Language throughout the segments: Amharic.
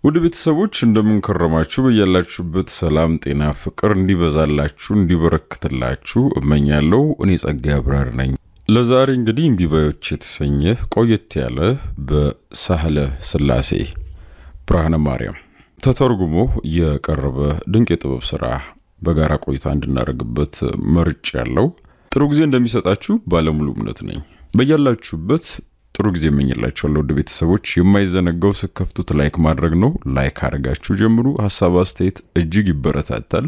ወደ ቤተሰቦች እንደምን ከረማችሁ በያላችሁበት ሰላም ጤና ፍቅር እንዲበዛላችሁ እንዲበረክትላችሁ እመኛለሁ እኔ ጸጋዬ አብራር ነኝ ለዛሬ እንግዲህ እምቢባዮች የተሰኘ ቆየት ያለ በሳህለ ስላሴ ብርሃነ ማርያም ተተርጉሞ የቀረበ ድንቅ የጥበብ ሥራ በጋራ ቆይታ እንድናደርግበት መርጭ ያለው ጥሩ ጊዜ እንደሚሰጣችሁ ባለሙሉ እምነት ነኝ በያላችሁበት ጥሩ ጊዜ እመኝላችኋለሁ ወደ ቤተሰቦች የማይዘነጋው ስከፍቱት ላይክ ማድረግ ነው ላይክ አድርጋችሁ ጀምሩ ሐሳብ አስተያየት እጅግ ይበረታታል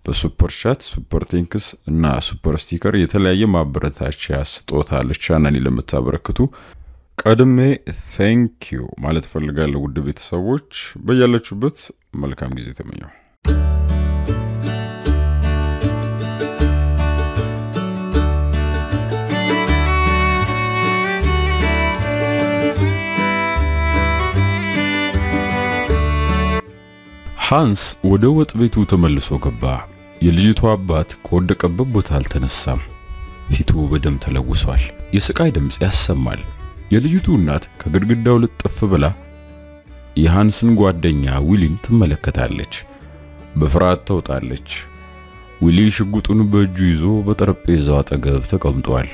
በሱፐር ቻት ሱፐር ቴንክስ እና ሱፐር ስቲከር የተለያየ ማበረታቻ ስጦታ ለቻናሌ ለምታበረክቱ ቀድሜ thank you ማለት ፈልጋለሁ ወደ ቤተሰቦች በያላችሁበት መልካም ጊዜ ተመኘው ሃንስ ወደ ወጥ ቤቱ ተመልሶ ገባ የልጅቱ አባት ከወደቀበት ቦታ አልተነሳም ፊቱ በደም ተለውሷል የስቃይ ድምጽ ያሰማል የልጅቱ እናት ከግድግዳው ልጥፍ ብላ የሃንስን ጓደኛ ዊሊን ትመለከታለች በፍርሃት ተውጣለች ዊሊ ሽጉጡን በእጁ ይዞ በጠረጴዛው አጠገብ ተቀምጧል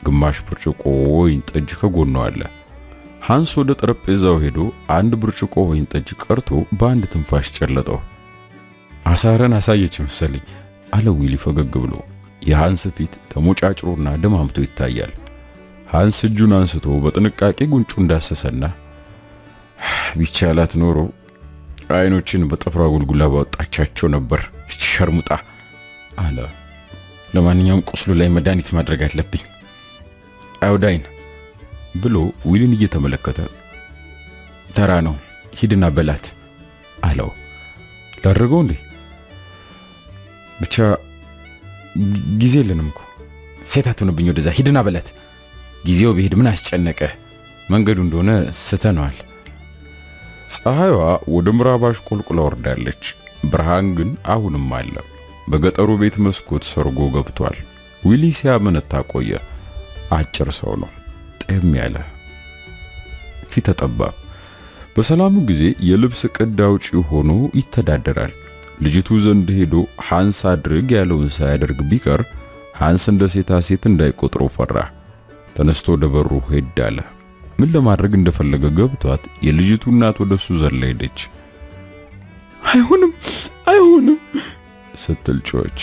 ግማሽ ብርጭቆ ወይን ጠጅ ከጎኑ አለ ሃንስ ወደ ጠረጴዛው ሄዶ አንድ ብርጭቆ ወይን ጠጅ ቀርቶ በአንድ ትንፋሽ ጨለጠው አሳረን አሳየች መሰለኝ አለ ዊሊ ፈገግ ብሎ የሃንስ ፊት ተሞጫጭሮና ደማምቶ ይታያል ሃንስ እጁን አንስቶ በጥንቃቄ ጉንጩ እንዳሰሰና ቢቻላት ኖሮ አይኖችን በጥፍሯ ጉልጉላ ባወጣቻቸው ነበር ሸርሙጣ አለ ለማንኛውም ቁስሉ ላይ መድኃኒት ማድረግ አለብኝ አዮዳይን ብሎ ዊሊን እየተመለከተ ተራ ነው ሂድና በላት አለው ላድርገው እንዴ ብቻ ጊዜ የለንምኮ ሴታቱንብኝ ወደዛ ሂድና በላት ጊዜው ቢሄድ ምን አስጨነቀ መንገዱ እንደሆነ ስተነዋል ፀሐይዋ ወደ ምዕራባሽ ቁልቁላ ወርዳለች ብርሃን ግን አሁንም አለ በገጠሩ ቤት መስኮት ሰርጎ ገብቷል ዊሊ ሲያመነታ ቆየ አጭር ሰው ነው ጤም ያለ ፊት ተጠባብ በሰላሙ ጊዜ የልብስ ቅድ አውጪ ሆኖ ይተዳደራል ልጅቱ ዘንድ ሄዶ ሃንስ አድርግ ያለውን ሳያደርግ ቢቀር ሃንስ እንደ ሴት እንዳይቆጥረው ፈራ ተነስቶ ደበሩ ሄዳለ ምን ለማድረግ እንደፈለገ ገብቷት የልጅቱ እናት ወደሱ ዘላ ሄደች አይሆንም ስትል ጮች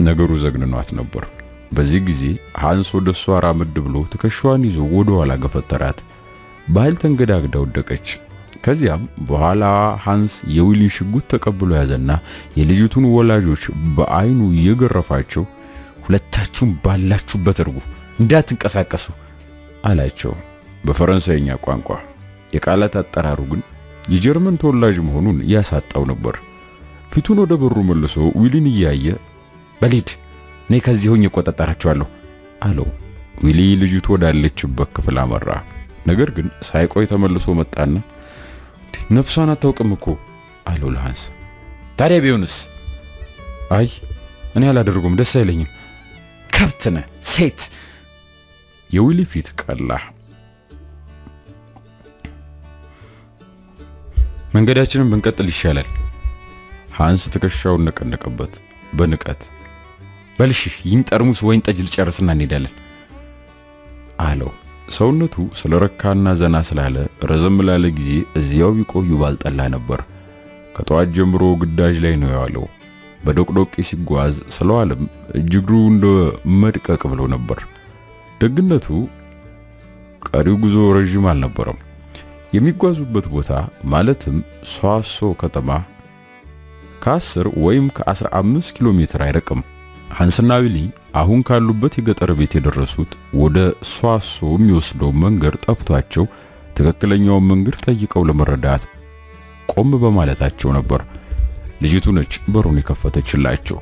ነገሩ ዘግንኗት ነበር በዚህ ጊዜ ሃንስ ወደሷ አራመድ ብሎ ተከሻዋን ይዞ ወደ ኋላ ገፈተራት ባል ተንገዳግዳ ወደቀች ከዚያም በኋላ ሃንስ የዊሊን ሽጉጥ ተቀብሎ ያዘና የልጅቱን ወላጆች በአይኑ የገረፋቸው ሁለታችሁም ባላችሁበት እርጉ እንዳትንቀሳቀሱ አላቸው በፈረንሳይኛ ቋንቋ የቃላት አጠራሩ ግን የጀርመን ተወላጅ መሆኑን ያሳጣው ነበር ፊቱን ወደ በሩ መልሶ ዊሊን ያየ በሊድ እኔ ከዚህ ሆኜ ቆጣጣራቸዋለሁ አለው ዊሊ ልጅቱ ወዳለችበት ክፍል አመራ ነገር ግን ሳይቆይ ተመልሶ መጣና ነፍሷን አታውቅም እኮ አለው ለሃንስ ታዲያ ቢሆንስ አይ እኔ አላደርጉም ደስ አይለኝም ከብትነ ሴት የዊሊ ፊት ቀላ መንገዳችንን ብንቀጥል ይሻላል ሃንስ ተከሻውን ነቀነቀበት በንቀት በልሽ ይንጠርሙስ ወይን ጠጅ ልጨርስና እንሄዳለን አለው ሰውነቱ ስለረካና ዘና ስላለ ረዘም ላለ ጊዜ እዚያው ቢቆዩ ባልጠላ ነበር ከጧት ጀምሮ ግዳጅ ላይ ነው ያለው በዶቅዶቅ ሲጓዝ ስለዋለም እጅግሩ እንደ መድቀቅ ብሎ ነበር ደግነቱ ቀሪው ጉዞ ረጅም አልነበረም የሚጓዙበት ቦታ ማለትም ሷሶ ከተማ ከ10 ወይም ከ15 ኪሎ ሜትር አይርቅም ሃንስና ዊሊ አሁን ካሉበት የገጠር ቤት የደረሱት ወደ ሷሶ የሚወስደው መንገድ ጠፍቷቸው ትክክለኛው መንገድ ጠይቀው ለመረዳት ቆም በማለታቸው ነበር ልጅቱ ነች በሩን የከፈተችላቸው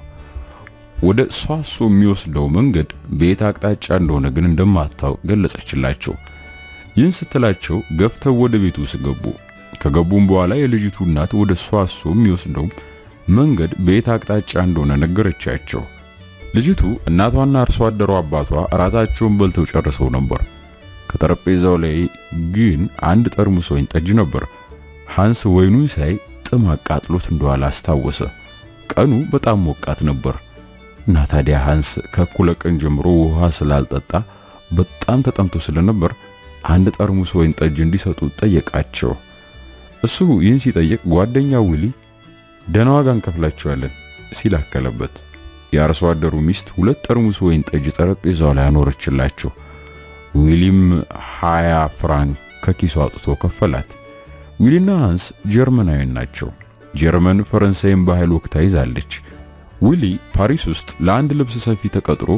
ወደ ሷሶ የሚወስደው መንገድ ቤት አቅጣጫ እንደሆነ ግን እንደማታው ገለጸችላቸው ይህን ስትላቸው ገፍተው ወደ ቤቱ ገቡ ከገቡም በኋላ የልጅቱ እናት ወደ ሷሶ የሚወስደው መንገድ ቤት አቅጣጫ እንደሆነ ነገረቻቸው ልጅቱ እናቷና አርሶ አደሩ አባቷ አራታቸውን በልተው ጨርሰው ነበር ከጠረጴዛው ላይ ግን አንድ ጠርሙስ ወይን ጠጅ ነበር ሃንስ ወይኑን ሳይ ጥም አቃጥሎት እንደዋለ አስታወሰ። ቀኑ በጣም ሞቃት ነበር እና ታዲያ ሃንስ ከእኩለ ቀን ጀምሮ ውሃ ስላልጠጣ በጣም ተጠምቶ ስለነበር አንድ ጠርሙስ ወይን ጠጅ እንዲሰጡ ጠየቃቸው። እሱ ይህን ሲጠይቅ ጓደኛው ዊሊ ደህና ዋጋ እንከፍላቸዋለን ሲል አከለበት። የአርሶ አደሩ ሚስት 2 ጠርሙስ ወይን ጠጅ ጠረጴዛው ላይ አኖረችላቸው። ዊሊም 20 ፍራንክ ከኪሱ አውጥቶ ከፈላት። ዊሊና ሃንስ ጀርመናዊ ናቸው። ጀርመን ፈረንሳይን በኃይል ወቅታ ይዛለች። ዊሊ ፓሪስ ውስጥ ለአንድ ልብስ ሰፊ ተቀጥሮ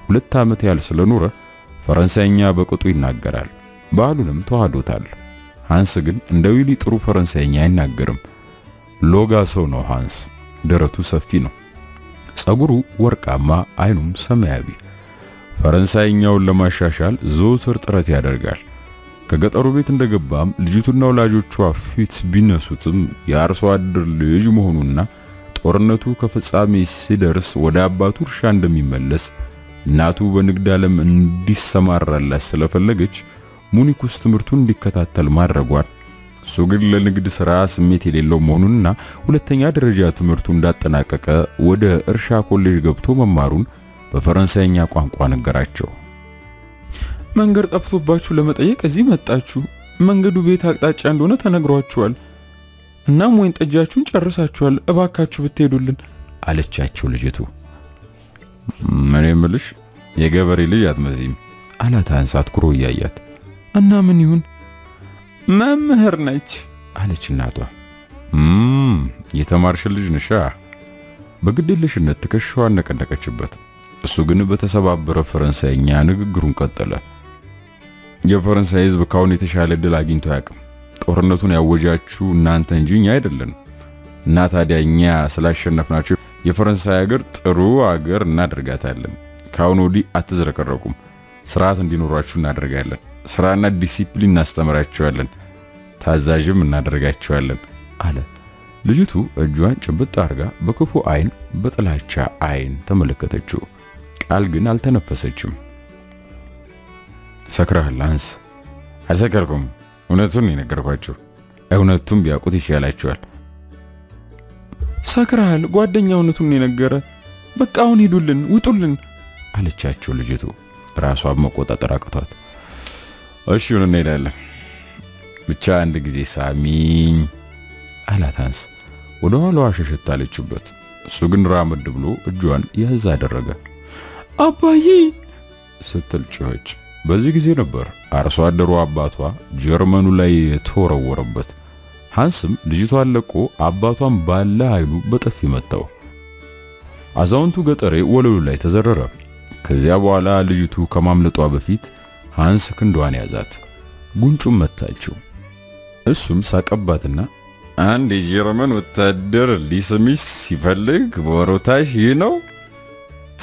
2 ዓመት ያህል ስለኖረ ፈረንሳይኛ በቅጡ ይናገራል። ባህሉንም ተዋህዶታል። ሃንስ ግን እንደ ዊሊ ጥሩ ፈረንሳይኛ አይናገርም። ሎጋ ሰው ነው ሃንስ። ደረቱ ሰፊ ነው። ጸጉሩ ወርቃማ፣ አይኑም ሰማያዊ። ፈረንሳይኛውን ለማሻሻል ዘወትር ጥረት ያደርጋል። ከገጠሩ ቤት እንደገባም ልጅቱና ወላጆቿ ፊት ቢነሱትም የአርሶ አደር ልጅ መሆኑና ጦርነቱ ከፍጻሜ ሲደርስ ወደ አባቱ እርሻ እንደሚመለስ እናቱ በንግድ ዓለም እንዲሰማራላት ስለፈለገች ሙኒክ ውስጥ ትምህርቱን እንዲከታተል ማድረጓል። እሱ ግን ለንግድ ሥራ ስሜት የሌለው መሆኑንና ሁለተኛ ደረጃ ትምህርቱን እንዳጠናቀቀ ወደ እርሻ ኮሌጅ ገብቶ መማሩን በፈረንሳይኛ ቋንቋ ነገራቸው። መንገድ ጠፍቶባችሁ ለመጠየቅ እዚህ መጣችሁ። መንገዱ ቤት አቅጣጫ እንደሆነ ተነግሯችኋል። እናም ወይን ጠጃችሁን ጨርሳችኋል። እባካችሁ ብትሄዱልን አለቻቸው ልጅቱ። ምን የምልሽ የገበሬ ልጅ አትመዚም አላት ሃንስ አትኩሮ እያያት። እና ምን ይሁን መምህር ነች አለች እናቷ። የተማርሽ ልጅ ነሻ። በግድየለሽነት ትከሻዋን ነቀነቀችበት። እሱ ግን በተሰባበረ ፈረንሳይኛ ንግግሩን ቀጠለ። የፈረንሳይ ሕዝብ ካሁን የተሻለ ድል አግኝቶ ያቅም። ጦርነቱን ያወጃችሁ እናንተ እንጂ እኛ አይደለን። እና ታዲያ እኛ ስላሸነፍናችሁ የፈረንሳይ ሀገር ጥሩ ሀገር እናደርጋታለን። ካሁን ወዲህ አትዝረከረኩም። ስርዓት እንዲኖራችሁ እናደርጋለን። ስራና ዲሲፕሊን እናስተምራችኋለን። ታዛዥም እናደርጋችኋለን አለ። ልጅቱ እጇን ጭብጥ አርጋ በክፉ አይን በጥላቻ አይን ተመለከተችው። ቃል ግን አልተነፈሰችም። ሰክራል ሃንስ። አልሰከርኩም። እውነቱን የነገርኳችሁ። እውነቱን ቢያውቁት ይሻላችኋል። ሰክራል። ጓደኛው እውነቱን የነገረ። በቃ አሁን ሂዱልን፣ ውጡልን አለቻቸው ልጅቱ ራሷን መቆጣጠር አቅቷት። እሺ እንሄዳለን፣ ብቻ አንድ ጊዜ ሳሚኝ አላት ሃንስ። ወደ ኋላዋ ሸሸት አለችበት። እሱ ግን ራመድ ብሎ እጇን ያዝ አደረገ። አባዬ ስትል ጮኸች። በዚህ ጊዜ ነበር አርሶ አደሩ አባቷ ጀርመኑ ላይ ተወረወረበት። ሃንስም ልጅቷን ለቆ አባቷን ባለ ኃይሉ በጥፊ መታው። አዛውንቱ ገጠሬ ወለሉ ላይ ተዘረረ። ከዚያ በኋላ ልጅቱ ከማምለጧ በፊት ሃንስ ክንዷን ያዛት፣ ጉንጩን መታችው። እሱም ሳቀባትና አንድ የጀርመን ወታደር ሊስምሽ ሲፈልግ ወሮታሽ ይህ ነው፣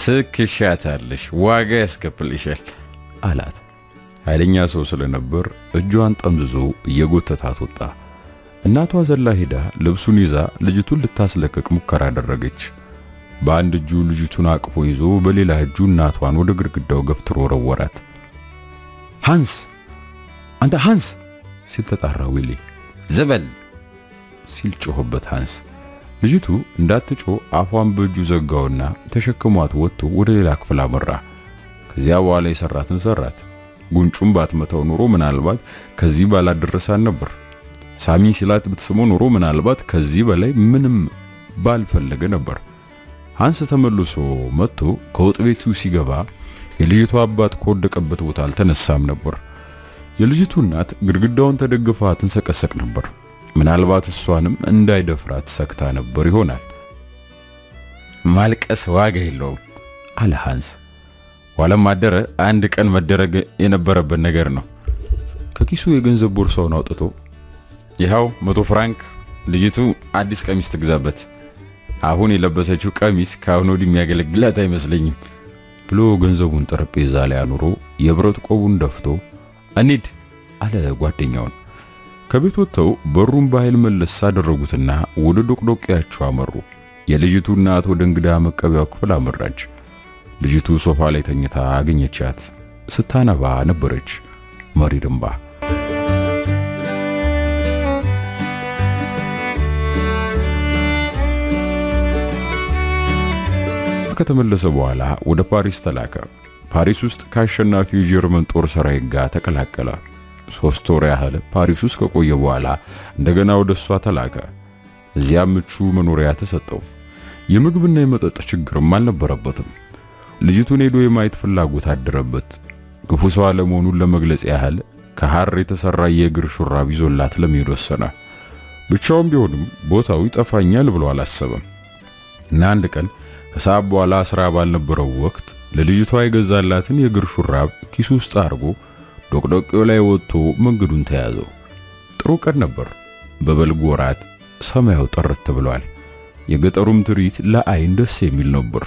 ትክሻታለሽ፣ ዋጋ ያስከፍልሻል አላት። ኃይለኛ ሰው ስለነበር እጇን ጠምዝዞ እየጎተታት ወጣ። እናቷ ዘላ ሄዳ ልብሱን ይዛ ልጅቱን ልታስለቅቅ ሙከራ አደረገች። በአንድ እጁ ልጅቱን አቅፎ ይዞ በሌላ እጁ እናቷን ወደ ግድግዳው ገፍትሮ ወረወራት። ሃንስ አንተ ሃንስ ሲል ተጣራ ዊሊ። ዘበል ሲል ጮኸበት ሃንስ። ልጅቱ እንዳትጮ አፏን በእጁ ዘጋውና ተሸክሟት ወጥቶ ወደ ሌላ ክፍል አመራ። ከዚያ በኋላ የሰራትን ሰራት። ጉንጩን ባትመታው ኖሮ ምናልባት ከዚህ ባላደረሳን ነበር። ሳሚ ሲላት ብትስመው ኖሮ ምናልባት ከዚህ በላይ ምንም ባልፈለገ ነበር። ሃንስ ተመልሶ መጥቶ ከወጥ ቤቱ ሲገባ የልጅቱ አባት ከወደቀበት ቦታ አልተነሳም ነበር። የልጅቱ እናት ግድግዳውን ተደግፋ ትንሰቀሰቅ ነበር። ምናልባት እሷንም እንዳይደፍራት ሰክታ ነበር ይሆናል። ማልቀስ ዋጋ የለውም አለ ሃንስ። ዋለም አደረ አንድ ቀን መደረግ የነበረበት ነገር ነው። ከኪሱ የገንዘብ ቦርሳውን አውጥቶ ይሄው 100 ፍራንክ ልጅቱ አዲስ ቀሚስ ትግዛበት። አሁን የለበሰችው ቀሚስ ካሁን ወዲህ የሚያገለግላት አይመስለኝም ብሎ ገንዘቡን ጠረጴዛ ላይ አኑሮ የብረት ቆቡን ደፍቶ እንሂድ አለ ጓደኛውን። ከቤት ወጥተው በሩን በኃይል መለስ አደረጉትና ወደ ዶቅዶቅያቸው አመሩ። የልጅቱ እናት ወደ እንግዳ መቀበያው ክፍል አመራች። ልጅቱ ሶፋ ላይ ተኝታ አገኘቻት። ስታነባ ነበረች። መሪር እንባ። ከተመለሰ በኋላ ወደ ፓሪስ ተላከ። ፓሪስ ውስጥ ከአሸናፊው የጀርመን ጦር ሰራዊት ጋር ተቀላቀለ። 3 ወር ያህል ፓሪስ ውስጥ ከቆየ በኋላ እንደገና ወደ እሷ ተላከ። እዚያም ምቹ መኖሪያ ተሰጠው። የምግብና የመጠጥ ችግርም አልነበረበትም። ልጅቱን ሄዶ የማየት ፍላጎት አደረበት። ክፉ ሰው አለመሆኑን ለመግለጽ ያህል ከሐር የተሰራ የእግር ሹራብ ይዞላት ለመሄድ ወሰነ። ብቻውን ቢሆንም ቦታው ይጠፋኛል ብሎ አላሰበም እና አንድ ቀን ከሰዓት በኋላ ስራ ባልነበረው ወቅት ለልጅቷ የገዛላትን የእግር ሹራብ ኪሱ ውስጥ አድርጎ ዶቅዶቄው ላይ ወጥቶ መንገዱን ተያዘው። ጥሩ ቀን ነበር። በበልግ ወራት ሰማዩ ጥርት ብሏል። የገጠሩም ትርኢት ለአይን ደስ የሚል ነበር።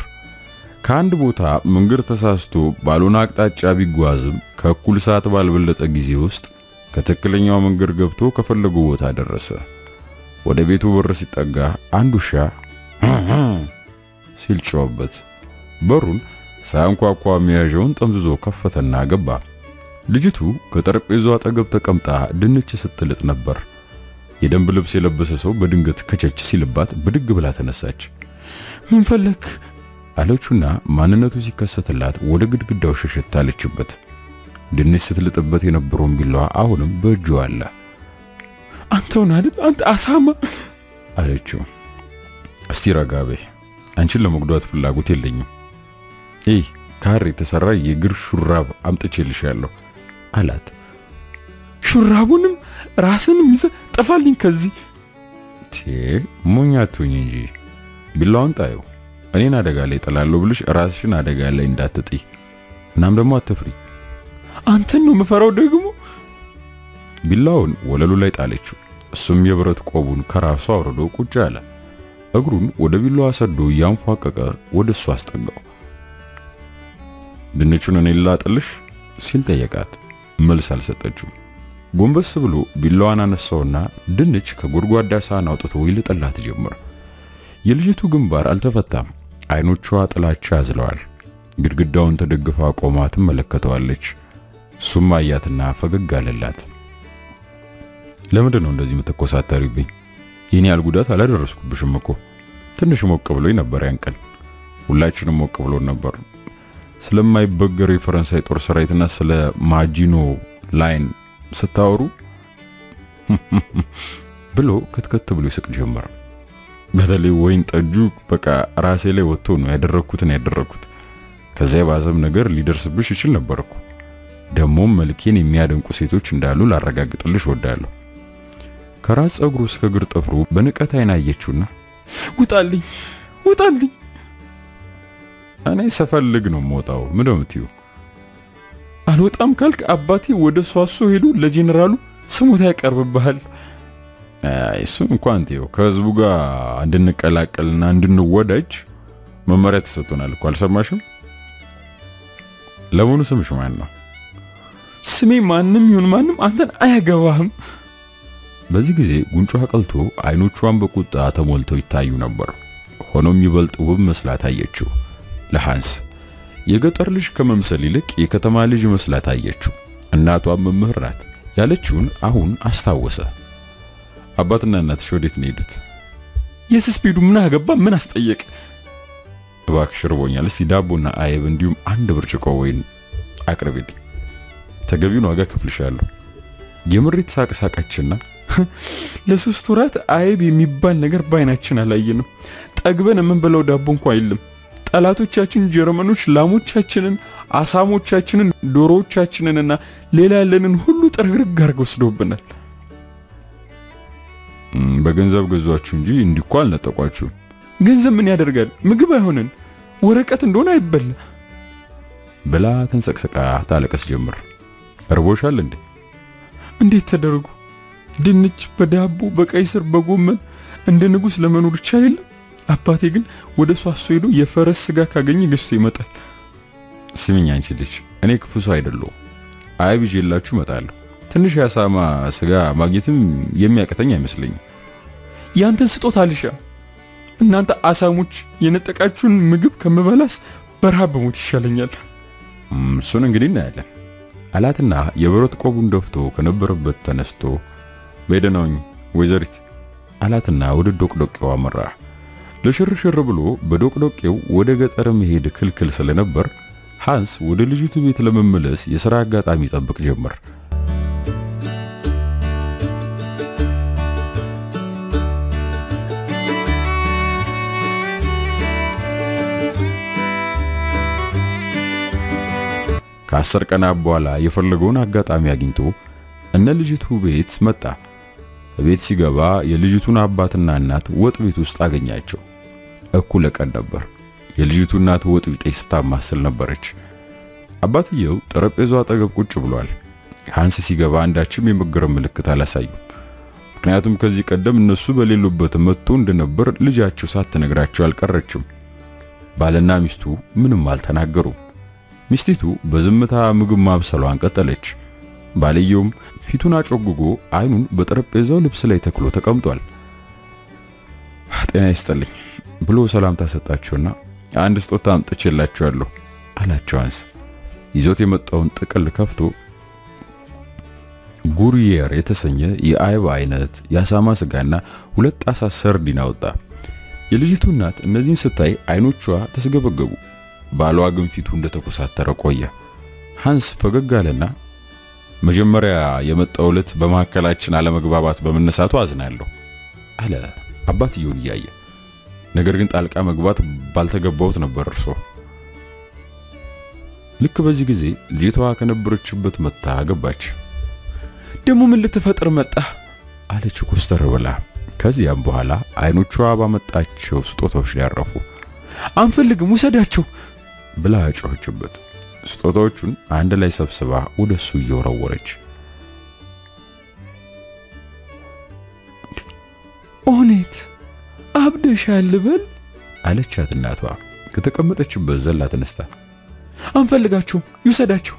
ከአንድ ቦታ መንገድ ተሳስቶ ባልሆነ አቅጣጫ ቢጓዝም ከእኩል ሰዓት ባልበለጠ ጊዜ ውስጥ ከትክክለኛው መንገድ ገብቶ ከፈለገው ቦታ ደረሰ። ወደ ቤቱ በር ሲጠጋ አንድ ውሻ ሲል ጮኸበት። በሩን ሳያንኳኳ መያዣውን ጠምዝዞ ከፈተና ገባ። ልጅቱ ከጠረጴዛው አጠገብ ተቀምጣ ድንች ስትልጥ ነበር። የደንብ ልብስ የለበሰ ሰው በድንገት ከቸች ሲልባት ብድግ ብላ ተነሳች። ምን ፈለክ አለችውና ማንነቱ ሲከሰትላት ወደ ግድግዳው ሸሸት አለችበት። ድንች ስትልጥበት የነበረውን ቢላዋ አሁንም በእጁ አለ። አንተውን አይደል አንተ አሳማ አለችው። እስቲ ረጋ በይ፣ አንቺን ለመጉዳት ፍላጎት የለኝም። ካሬ የተሰራ የእግር ሹራብ አምጥቼልሻለሁ አላት። ሹራቡንም ራስንም ይዘ ጠፋልኝ ከዚህ ሞኛቱኝ እንጂ ቢላዋን ጣዩ። እኔን አደጋ ላይ ጥላለሁ ብለሽ ራስሽን አደጋ ላይ እንዳትጥይ። እናም ደግሞ አትፍሪ። አንተን ነው መፈራው ደግሞ። ቢላውን ወለሉ ላይ ጣለችው። እሱም የብረት ቆቡን ከራሱ አውርዶ ቁጭ አለ። እግሩን ወደ ቢላዋ ሰዶ ያንፏቀቀ ወደ እሱ አስጠጋው። ድንቹን እኔ ላጥልሽ ሲል ጠየቃት። መልስ አልሰጠችው። ጎንበስ ብሎ ቢላዋን አነሳውና ድንች ከጎድጓዳ ሳህን አውጥቶ ይልጥላት ጀመረ። የልጅቱ ግንባር አልተፈታም። አይኖቿ ጥላቻ አዝለዋል። ግድግዳውን ተደግፋ ቆማ ትመለከተዋለች። እሱም አያትና ፈገግ አለላት። ለምንድን ነው እንደዚህ የምትኮሳተሪብኝ? የኔ ያልጉዳት አላደረስኩብሽም እኮ። ትንሽ ሞቅ ብሎኝ ነበር ያን ቀን። ሁላችንም ሞቅ ብሎን ነበር። ስለማይበገር የፈረንሳይ ጦር ሰራዊትና ስለ ማጂኖ ላይን ስታወሩ ብሎ ከትከት ብሎ ይስቅ ጀመረ። በተለይ ወይን ጠጁ በቃ ራሴ ላይ ወጥቶ ነው ያደረኩት። ከዚያ ባዘም ነገር ሊደርስብሽ ይችል ነበርኩ። ደሞም መልኬን የሚያደንቁ ሴቶች እንዳሉ ላረጋግጥልሽ ወዳለሁ። ከራስ ጸጉሩ እስከ እግር ጥፍሩ በንቀት አይን አየችውና ውጣልኝ እኔ ሰፈልግ ነው ሞታው ምን ነው የምትዩ? አልወጣም ካልክ አባቴ ወደ ሷሶ ሄዶ ለጄኔራሉ ስሞታ ያቀርብብሃል። እሱ እንኳን ተይው፣ ከህዝቡ ጋር እንድንቀላቀልና እንድንወዳጅ መመሪያ ተሰጥቶናል እኮ አልሰማሽም? ለምን ስምሽ ማን ነው? ስሜ ማንም ይሁን ማንም አንተን አያገባህም። በዚህ ጊዜ ጉንጯ ቀልቶ አይኖቿን በቁጣ ተሞልተው ይታዩ ነበር። ሆኖም ይበልጥ ውብ መስላ ታየችው። ለሃንስ የገጠር ልጅ ከመምሰል ይልቅ የከተማ ልጅ መስላ ታየችው። እናቷም መምህር ናት ያለችውን አሁን አስታወሰ። አባትና እናትሽ ወዴት ነው የሄዱት? የስስፒዱ ምን አገባ? ምን አስጠየቅ? እባክሽ ርቦኛል፣ እስቲ ዳቦና አይብ እንዲሁም አንድ ብርጭቆ ወይን አቅርቢልኝ። ተገቢውን ዋጋ ከፍልሻለሁ። የምሪት ሳቅሳቀችና ለሶስት ወራት አይብ የሚባል ነገር ባይናችን አላየንም። ጠግበን የምንበላው ዳቦ እንኳን አይልም። ጠላቶቻችን ጀርመኖች ላሞቻችንን፣ አሳሞቻችንን፣ ዶሮዎቻችንንና ሌላ ያለንን ሁሉ ጥርግርግ አድርገው ወስደውብናል። በገንዘብ ገዟችሁ እንጂ እንዲኳ አልነጠቋችሁ። ገንዘብ ምን ያደርጋል? ምግብ አይሆነን፣ ወረቀት እንደሆነ አይበላ ብላ ተንሰቅሰቃ ታለቀስ ጀመር። እርቦሻል እንዴ? እንዴት ተደርጎ ድንች በዳቦ በቀይ ስር በጎመን እንደ ንጉስ ለመኖር ይቻላል? አባቴ ግን ወደ ሷሶ ሄዶ የፈረስ ስጋ ካገኘ ገዝቶ ይመጣል። ስሚኝ አንቺ ልጅ፣ እኔ ክፉ ሰው አይደለሁ። አይብ ይዤላችሁ እመጣለሁ። ትንሽ ያሳማ ስጋ ማግኘትም የሚያቀተኝ አይመስለኝም። ያንተን ስጦታ አልሻ። እናንተ አሳሞች የነጠቃችሁን ምግብ ከመበላስ በረሃብ በሞት ይሻለኛል። እሱን እንግዲህ እናያለን አላትና የብረት ቆቡን ደፍቶ ከነበረበት ተነስቶ በደናውኝ ወይዘሪት አላትና ወደ ዶቅዶቄው አመራ። ለሽርሽር ብሎ በዶቅዶቄው ወደ ገጠር መሄድ ክልክል ስለነበር ሃንስ ወደ ልጅቱ ቤት ለመመለስ የሥራ አጋጣሚ ጠብቅ ጀመር። ከ10 ቀናት በኋላ የፈለገውን አጋጣሚ አግኝቶ እነ ልጅቱ ቤት መጣ። ቤት ሲገባ የልጅቱን አባትና እናት ወጥ ቤት ውስጥ አገኛቸው። እኩለ ቀን ነበር። የልጅቱ እናት ወጥ ቢጤ ስታማስል ነበረች። አባትየው ጠረጴዛው አጠገብ ቁጭ ብሏል። ሃንስ ሲገባ አንዳችም የመገረም ምልክት አላሳዩም። ምክንያቱም ከዚህ ቀደም እነሱ በሌሉበት መጥቶ እንደነበር ልጃቸው ሳትነግራቸው አልቀረችም። ባልና ሚስቱ ምንም አልተናገሩም። ሚስቲቱ በዝምታ ምግብ ማብሰሏን ቀጠለች። ባልየውም ፊቱን አጮግጎ አይኑን በጠረጴዛው ልብስ ላይ ተክሎ ተቀምጧል። ጤና ይስጥልኝ ብሎ ሰላምታ ሰጣቸውና አንድ ስጦታ አምጥቼላችኋለሁ አላቸው። ሃንስ ይዞት የመጣውን ጥቅል ከፍቶ ጉሪየር የተሰኘ የአይብ አይነት የአሳማ ስጋና 2 ጣሳ ሰርዲን አወጣ። የልጅቱ እናት እነዚህን ስታይ አይኖቿ ተስገበገቡ። ባሏ ግን ፊቱ እንደተኮሳተረ ቆየ። ሃንስ ፈገግ አለና መጀመሪያ የመጣው ዕለት በመሐከላችን አለመግባባት በመነሳቱ አዝናለሁ አለ አባትየውን እያየ። ነገር ግን ጣልቃ መግባት ባልተገባውት ነበር እርሶ። ልክ በዚህ ጊዜ ልጅቷ ከነበረችበት መጣ ገባች። ደሞ ምን ልትፈጥር መጣ አለች ኮስተር ብላ። ከዚያም በኋላ አይኖቿ ባመጣቸው ስጦታዎች ላይ ያረፉ። አንፈልግም ውሰዳቸው ብላ ጮኸችበት። ስጦታዎቹን አንድ ላይ ሰብስባ ወደሱ እየወረወረች ኦኔት አብደሻል በል አለቻት እናቷ ከተቀመጠችበት ዘላ ተነስታ። አንፈልጋቸው ይውሰዳቸው።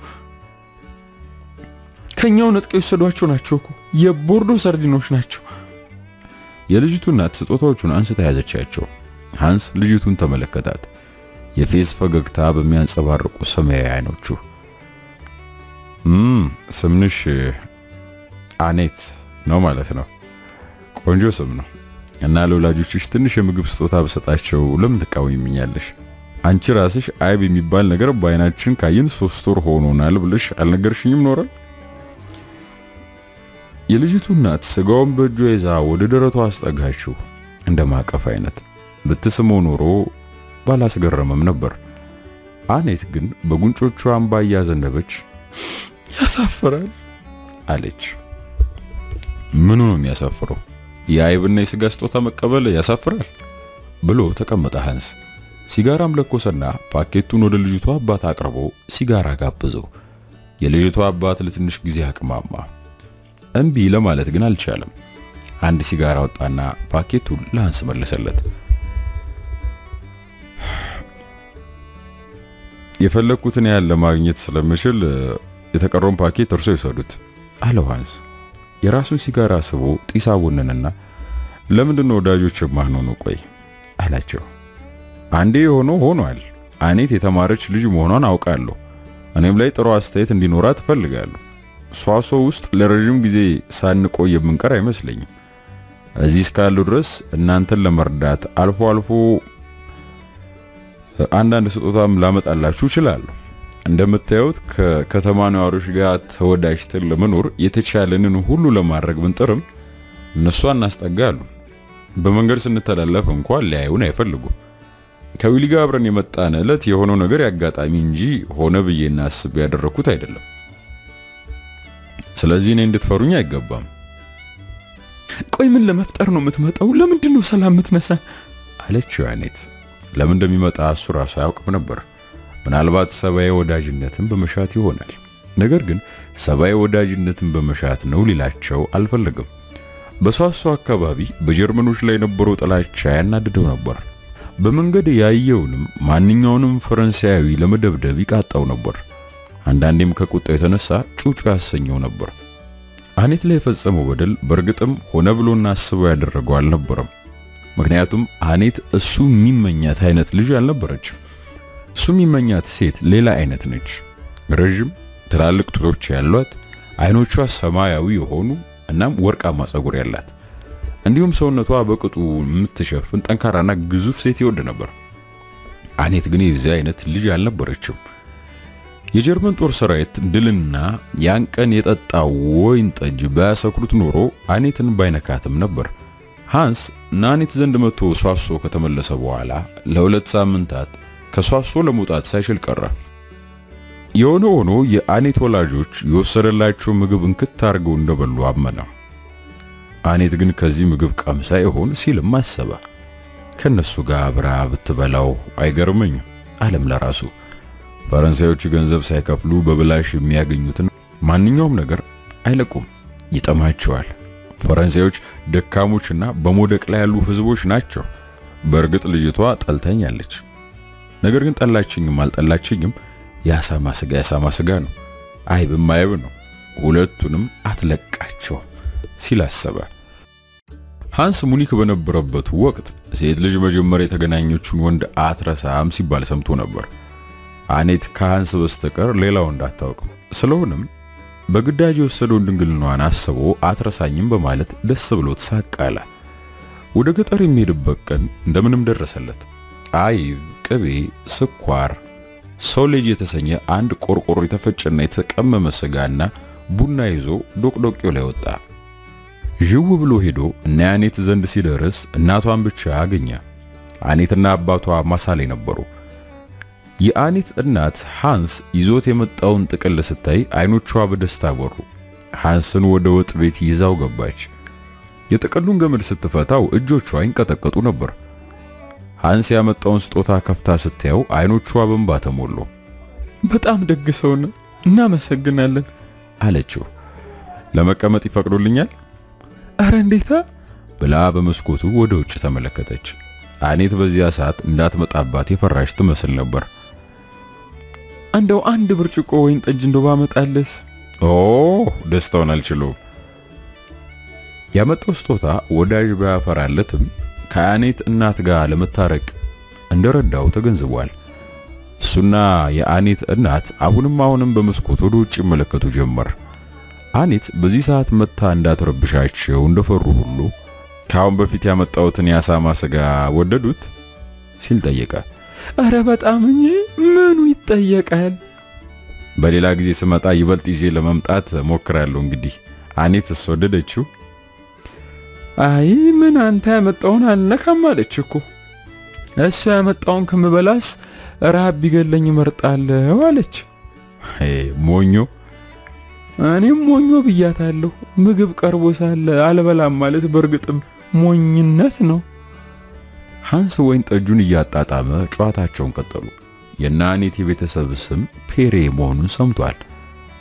ከኛው ነጥቀው ይወሰዷቸው ናቸው እኮ የቦርዶ ሰርዲኖች ናቸው። የልጅቱ እናት ስጦታዎቹን አንስታ ያዘቻቸው። ሃንስ ልጅቱን ተመለከታት። የፌስ ፈገግታ በሚያንጸባርቁ ሰማያዊ አይኖቹ ስምንሽ አኔት ነው ማለት ነው። ቆንጆ ስም ነው እና ለወላጆችሽ ትንሽ የምግብ ስጦታ በሰጣቸው ለምን ተቃወሚኛለሽ? አንቺ ራስሽ አይብ የሚባል ነገር በአይናችን ካየን 3 ወር ሆኖናል ብለሽ አልነገርሽኝም ኖራል? የልጅቱ እናት ስጋውን በእጇ ይዛ ወደ ደረቷ አስጠጋችው። እንደማቀፍ አይነት ብትስመው ኖሮ ባላስገረመም ነበር። አኔት ግን በጉንጮቿ እንባ እያዘነበች ያሳፍራል አለች። ምኑ ነው የሚያሳፍረው? የአይብና የስጋ ስጦታ መቀበል ያሳፍራል ብሎ ተቀመጠ ሃንስ። ሲጋራም ለኮሰና ፓኬቱን ወደ ልጅቷ አባት አቅርቦ ሲጋራ ጋበዘው። የልጅቷ አባት ለትንሽ ጊዜ አቅማማ። እንቢ ለማለት ግን አልቻለም። አንድ ሲጋራ ወጣና ፓኬቱን ለሃንስ መለሰለት። የፈለኩትን ያህል ለማግኘት ስለምችል የተቀረውን ፓኬት እርሶ ይሰዱት አለው ሃንስ። የራሱን ሲጋራ ስቦ ጢስ አወነነና ለምንድነው ወዳጆች የማንሆነው ቆይ አላቸው። አንዴ የሆነው ሆኗል። አኔት የተማረች ልጅ መሆኗን አውቃለሁ። እኔም ላይ ጥሩ አስተያየት እንዲኖራት ፈልጋለሁ። ሷሶ ውስጥ ለረጅም ጊዜ ሳንቆይ የምንቀር አይመስለኝም። እዚህ እስካሉ ድረስ እናንተን ለመርዳት አልፎ አልፎ አንዳንድ ስጦታም ላመጣላችሁ እችላለሁ። እንደምታዩት ከከተማ ነዋሪዎች ጋር ተወዳጅተን ለመኖር የተቻለንን ሁሉ ለማድረግ ብንጥርም እነሱ አናስጠጋሉ። በመንገድ ስንተላለፍ እንኳን ሊያዩን አይፈልጉም። ከዊሊ ጋር አብረን የመጣን ዕለት የሆነው ነገር ያጋጣሚ እንጂ ሆነ ብዬና አስቤ ያደረኩት አይደለም። ስለዚህ እኔ እንድትፈሩኝ አይገባም። ቆይ ምን ለመፍጠር ነው የምትመጣው? ለምንድን ነው ሰላም የምትነሳን? አለችው አኔት። ለምን እንደሚመጣ እሱ ራሱ አያውቅም ነበር። ምናልባት ሰባዊ ወዳጅነትን በመሻት ይሆናል። ነገር ግን ሰባዊ ወዳጅነትን በመሻት ነው ሊላቸው አልፈልግም። በሷሶ አካባቢ በጀርመኖች ላይ የነበረው ጥላቻ ያናድደው ነበር። በመንገድ ያየውንም ማንኛውንም ፈረንሳያዊ ለመደብደብ ይቃጣው ነበር። አንዳንዴም ከቁጣው የተነሳ ጩጩ ያሰኘው ነበር። አኔት ላይ የፈጸመው በደል በርግጥም ሆነ ብሎና አስበው ያደረገው አልነበረም። ምክንያቱም አኔት እሱ የሚመኛት አይነት ልጅ አልነበረችም። እሱ የሚመኛት ሴት ሌላ አይነት ነች። ረጅም ትላልቅ ጡቶች ያሏት፣ አይኖቿ ሰማያዊ የሆኑ እናም ወርቃማ ጸጉር ያላት። እንዲሁም ሰውነቷ በቅጡ የምትሸፍን ጠንካራና ግዙፍ ሴት ይወድ ነበር። አኔት ግን የዚህ አይነት ልጅ አልነበረችም። የጀርመን ጦር ሰራዊት ድልና ያን ቀን የጠጣው ወይን ጠጅ ባያሰክሩት ኖሮ አኔትን ባይነካትም ነበር። ሃንስ ናኔት ዘንድ መጥቶ ሷሶ ከተመለሰ በኋላ ለሁለት ሳምንታት ከሷሶ ለመውጣት ሳይችል ቀረ። የሆነ ሆኖ የአኔት ወላጆች የወሰደላቸው ምግብ እንክት አድርገው እንደበሉ አመነ። አኔት ግን ከዚህ ምግብ ቀምሳ ይሆን ሲልም አሰበ። ከነሱ ጋር አብራ ብትበላው አይገርመኝም አለም ለራሱ። ፈረንሳዮች ገንዘብ ሳይከፍሉ በብላሽ የሚያገኙትን ማንኛውም ነገር አይለቁም፣ ይጠማቸዋል። ፈረንሳዮች ደካሞችና በሞደቅ ላይ ያሉ ህዝቦች ናቸው። በእርግጥ ልጅቷ ጠልተኛለች። ነገር ግን ጠላችኝም አልጠላችኝም ያሳማ ስጋ ነው፣ አይብም አይብ ነው። ሁለቱንም አትለቃቸው ሲል አሰበ። ሃንስ ሙኒክ በነበረበት ወቅት ሴት ልጅ መጀመሪያ የተገናኘችውን ወንድ አትረሳም ሲባል ሰምቶ ነበር። አኔት ከሃንስ በስተቀር ሌላው እንዳታውቅም። ስለሆነም በግዳጅ የወሰደውን ድንግልናዋን አስቦ አትረሳኝም በማለት ደስ ብሎት ሳቃለ። ወደ ገጠር የሚሄድበት ቀን እንደምንም ደረሰለት። አይብ፣ ቅቤ፣ ስኳር፣ ሶሌጅ የተሰኘ አንድ ቆርቆሮ የተፈጨና የተቀመመ ስጋና ቡና ይዞ ዶቅዶቄው ላይ ወጣ። ጅው ብሎ ሄዶ እና አኔት ዘንድ ሲደርስ እናቷን ብቻ አገኘ። አኔትና አባቷ ማሳ ላይ ነበሩ። የአኔት እናት ሃንስ ይዞት የመጣውን ጥቅል ስታይ አይኖቿ በደስታ በሩ። ሃንስን ወደ ወጥ ቤት ይዛው ገባች። የጥቅሉን ገመድ ስትፈታው እጆቿ ይንቀጠቀጡ ነበር። ሃንስ ያመጣውን ስጦታ ከፍታ ስታየው አይኖቿ በእንባ ተሞሉ። በጣም ደግ ሰው ነህ፣ እናመሰግናለን አለችው። ለመቀመጥ ይፈቅዱልኛል? አረ እንዴታ ብላ በመስኮቱ ወደ ውጭ ተመለከተች። አኔት በዚያ ሰዓት እንዳትመጣባት የፈራሽ ትመስል ነበር። እንደው አንድ ብርጭቆ ወይን ጠጅ እንደው ባመጣለስ? ደስታውን አልችለው። ያመጣው ስጦታ ወዳጅ ባያፈራለትም ከአኔት እናት ጋር ለመታረቅ እንደረዳው ተገንዝቧል። እሱና የአኔት እናት አሁንም በመስኮት ወደ ውጭ ይመለከቱ ጀመር። አኔት በዚህ ሰዓት መታ እንዳትረብሻቸው እንደፈሩ ሁሉ ካሁን በፊት ያመጣውትን ያሳማ ስጋ ወደዱት ሲል ጠየቀ። አረ በጣም እንጂ ምኑ ይጠየቃል። በሌላ ጊዜ ስመጣ ይበልጥ ይዤ ለመምጣት ሞክራለሁ። እንግዲህ አኔት ወደደችው። አይ ምን አንተ ያመጣውን አልነካም አለች እኮ። እሱ ያመጣውን ከመበላስ ረሃብ ቢገለኝ እመርጣለሁ አለች። ሞኞ። እኔም ሞኞ ብያታለሁ። ምግብ ቀርቦ ሳለ አልበላም ማለት በርግጥም ሞኝነት ነው። ሃንስ ወይን ጠጁን እያጣጣመ ጨዋታቸውን ቀጠሉ። የናኔት የቤተሰብ ስም ፔሬ መሆኑን ሰምቷል።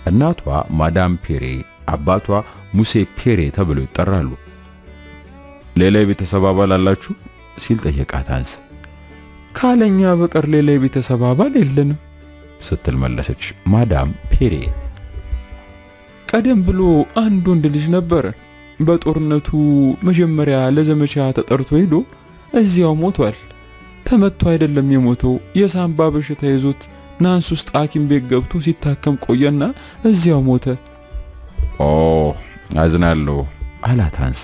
እናቷ ማዳም ፔሬ፣ አባቷ ሙሴ ፔሬ ተብለው ይጠራሉ። ሌላ የቤተሰብ አባል አላችሁ ሲል ጠየቃት ሃንስ። ካለኛ በቀር ሌላ የቤተሰብ አባል የለንም ስትል መለሰች ማዳም ፔሬ። ቀደም ብሎ አንድ ወንድ ልጅ ነበር። በጦርነቱ መጀመሪያ ለዘመቻ ተጠርቶ ሄዶ እዚያው ሞቷል። ተመቶ አይደለም የሞተው፣ የሳምባ በሽታ ይዞት ናንስ ውስጥ ሐኪም ቤት ገብቶ ሲታከም ቆየና እዚያው ሞተ። አዝናለሁ አላት ሃንስ።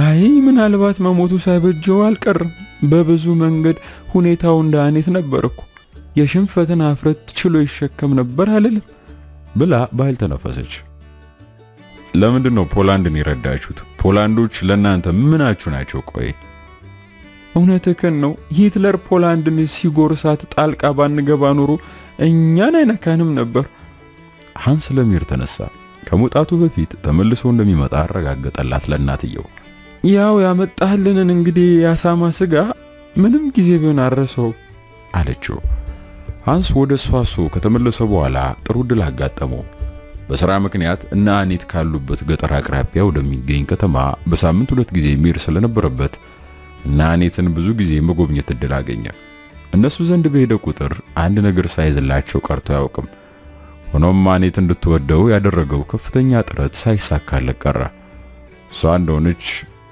አይ ምናልባት መሞቱ ሳይበጀው አልቀርም። በብዙ መንገድ ሁኔታው እንደ አኔት ነበርኩ። የሽንፈትን አፍረት ችሎ ይሸከም ነበር አልልም ብላ ባይል ተነፈሰች። ለምንድነው ፖላንድን ይረዳችሁት? ፖላንዶች ለናንተ ምናችሁ ናቸው? ቆይ እውነትህን ነው። ሂትለር ፖላንድን ሲጎርሳት ጣልቃ ባንገባ ኖሮ እኛን አይነካንም ነበር። ሃንስ ለሚር ተነሳ። ከመውጣቱ በፊት ተመልሶ እንደሚመጣ አረጋገጠላት ለናትየው። ያው ያመጣህልንን እንግዲህ ያሳማ ስጋ ምንም ጊዜ ቢሆን አረሰው አለችው። ሃንስ ወደ ሷሶ ከተመለሰ በኋላ ጥሩ ድል አጋጠመው። በሥራ ምክንያት እና አኔት ካሉበት ገጠር አቅራቢያ ወደሚገኝ ከተማ በሳምንት 2 ጊዜ ሚር ስለነበረበት እና አኔትን ብዙ ጊዜ መጎብኘት እድል አገኘ። እነሱ ዘንድ በሄደ ቁጥር አንድ ነገር ሳይዝላቸው ቀርቶ አያውቅም። ሆኖም አኔት እንድትወደው ያደረገው ከፍተኛ ጥረት ሳይሳካለት ቀረ። እሷ እንደሆነች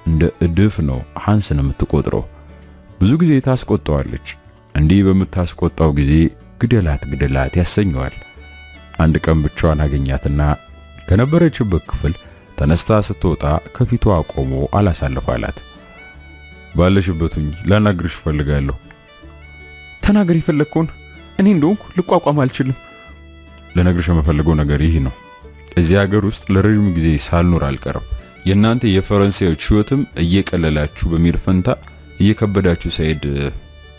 እንደ እድፍ ነው ሃንስን የምትቆጥረው። ብዙ ጊዜ ታስቆጣዋለች። እንዲህ በመታስቆጣው ጊዜ ግደላት ያሰኘዋል። አንድ ቀን ብቻዋን አገኛትና ከነበረችበት ክፍል ተነስታ ስትወጣ ከፊቷ ቆሞ አላሳልፋላት። ባለሽበቱኝ ላናግርሽ ፈልጋለሁ። ተናገር ይፈለግኩን እኔ እንደውም ልቋቋም አልችልም። ለነግርሽ የምፈልገው ነገር ይህ ነው። እዚህ ሀገር ውስጥ ለረጅም ጊዜ ሳልኖር አልቀርም። የናንተ የፈረንሳዮች ህይወትም እየቀለላችሁ በሚል ፈንታ እየከበዳችሁ ሳይድ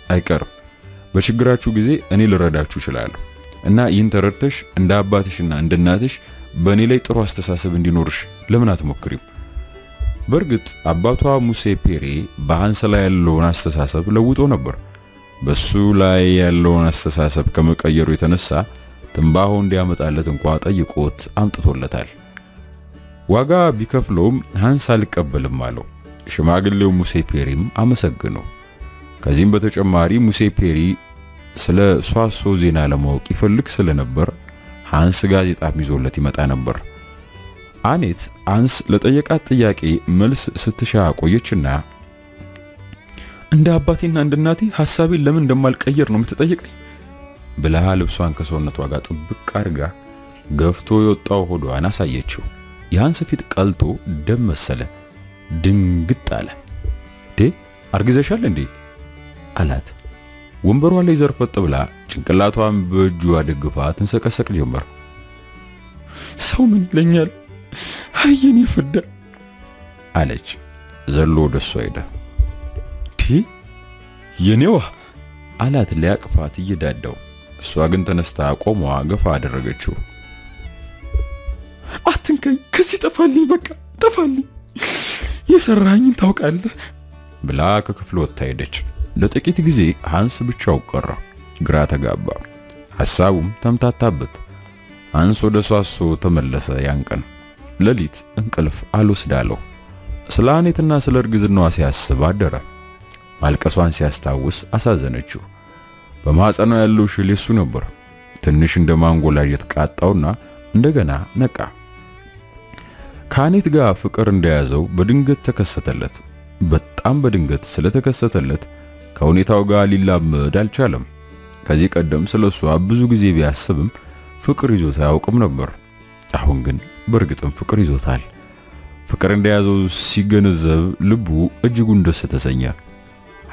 አይቀርም። በችግራችሁ ጊዜ እኔ ልረዳችሁ እችላለሁ እና ይህን ተረድተሽ እንደ አባትሽና እንደ እናትሽ በእኔ ላይ ጥሩ አስተሳሰብ እንዲኖርሽ ለምን አትሞክሪም? በእርግጥ አባቷ ሙሴ ፔሬ በሃንስ ላይ ያለውን አስተሳሰብ ለውጦ ነበር። በሱ ላይ ያለውን አስተሳሰብ ከመቀየሩ የተነሳ ትንባሆ እንዲያመጣለት እንኳን ጠይቆት አምጥቶለታል። ዋጋ ቢከፍለውም ሃንስ አልቀበልም አለው። ሽማግሌው ሙሴ ፔሪም አመሰግነው። ከዚህም በተጨማሪ ሙሴ ፔሪ ስለ ሷሶ ዜና ለማወቅ ይፈልግ ስለነበር ሃንስ ጋዜጣም ይዞለት ይመጣ ነበር። አኔት ሃንስ ለጠየቃት ጥያቄ መልስ ስትሻ ቆየችና እንደ አባቴና እንደ እናቴ ሐሳቤን ለምን እንደማልቀየር ነው የምትጠይቀኝ ብላ ልብሷን ከሰውነቷ ጋር ጥብቅ አድርጋ ገፍቶ የወጣው ሆዷን አሳየችው። የሃንስ ፊት ቀልቶ ደም መሰለ። ድንግጥ አለ። አርግዘሻል እንዴ አላት። ወንበሯ ላይ ዘርፈጥ ብላ ጭንቅላቷን በእጇ ደግፋ ትንሰቀሰቅ ጀመር። ሰው ምን ይለኛል አየኔ ፍዳ አለች። ዘሎ ደሷ ሄደ። የኔዋ አላት ሊያቅፋት እየዳዳው። እሷ ግን ተነስታ ቆሟ ገፋ አደረገችው። አትንከኝ፣ ከዚህ ጠፋልኝ፣ በቃ ጠፋልኝ፣ የሰራኝን ታውቃለህ ብላ ከክፍሉ ወጣ ሄደች። ለጥቂት ጊዜ ሃንስ ብቻው ቀረ። ግራ ተጋባ። ሐሳቡም ተምታታበት። ሃንስ ወደ ሷሶ ተመለሰ። ያን ቀን ሌሊት እንቅልፍ አልወስዳለው። ስለ አኔትና ስለ እርግዝናዋ ሲያስብ አደረ። ማልቀሷን ሲያስታውስ አሳዘነችው። በማህፀኗ ያለው ሽል የሱ ነበር። ትንሽ እንደማንጎላጀት ቃጣውና እንደገና ነቃ። ከአኔት ጋር ፍቅር እንደያዘው በድንገት ተከሰተለት። በጣም በድንገት ስለተከሰተለት ከሁኔታው ጋር ሊላመድ አልቻለም። ከዚህ ቀደም ስለሷ ብዙ ጊዜ ቢያስብም ፍቅር ይዞት አያውቅም ነበር። አሁን ግን በእርግጥም ፍቅር ይዞታል። ፍቅር እንደያዘው ሲገነዘብ ልቡ እጅጉን ደስ ተሰኘ።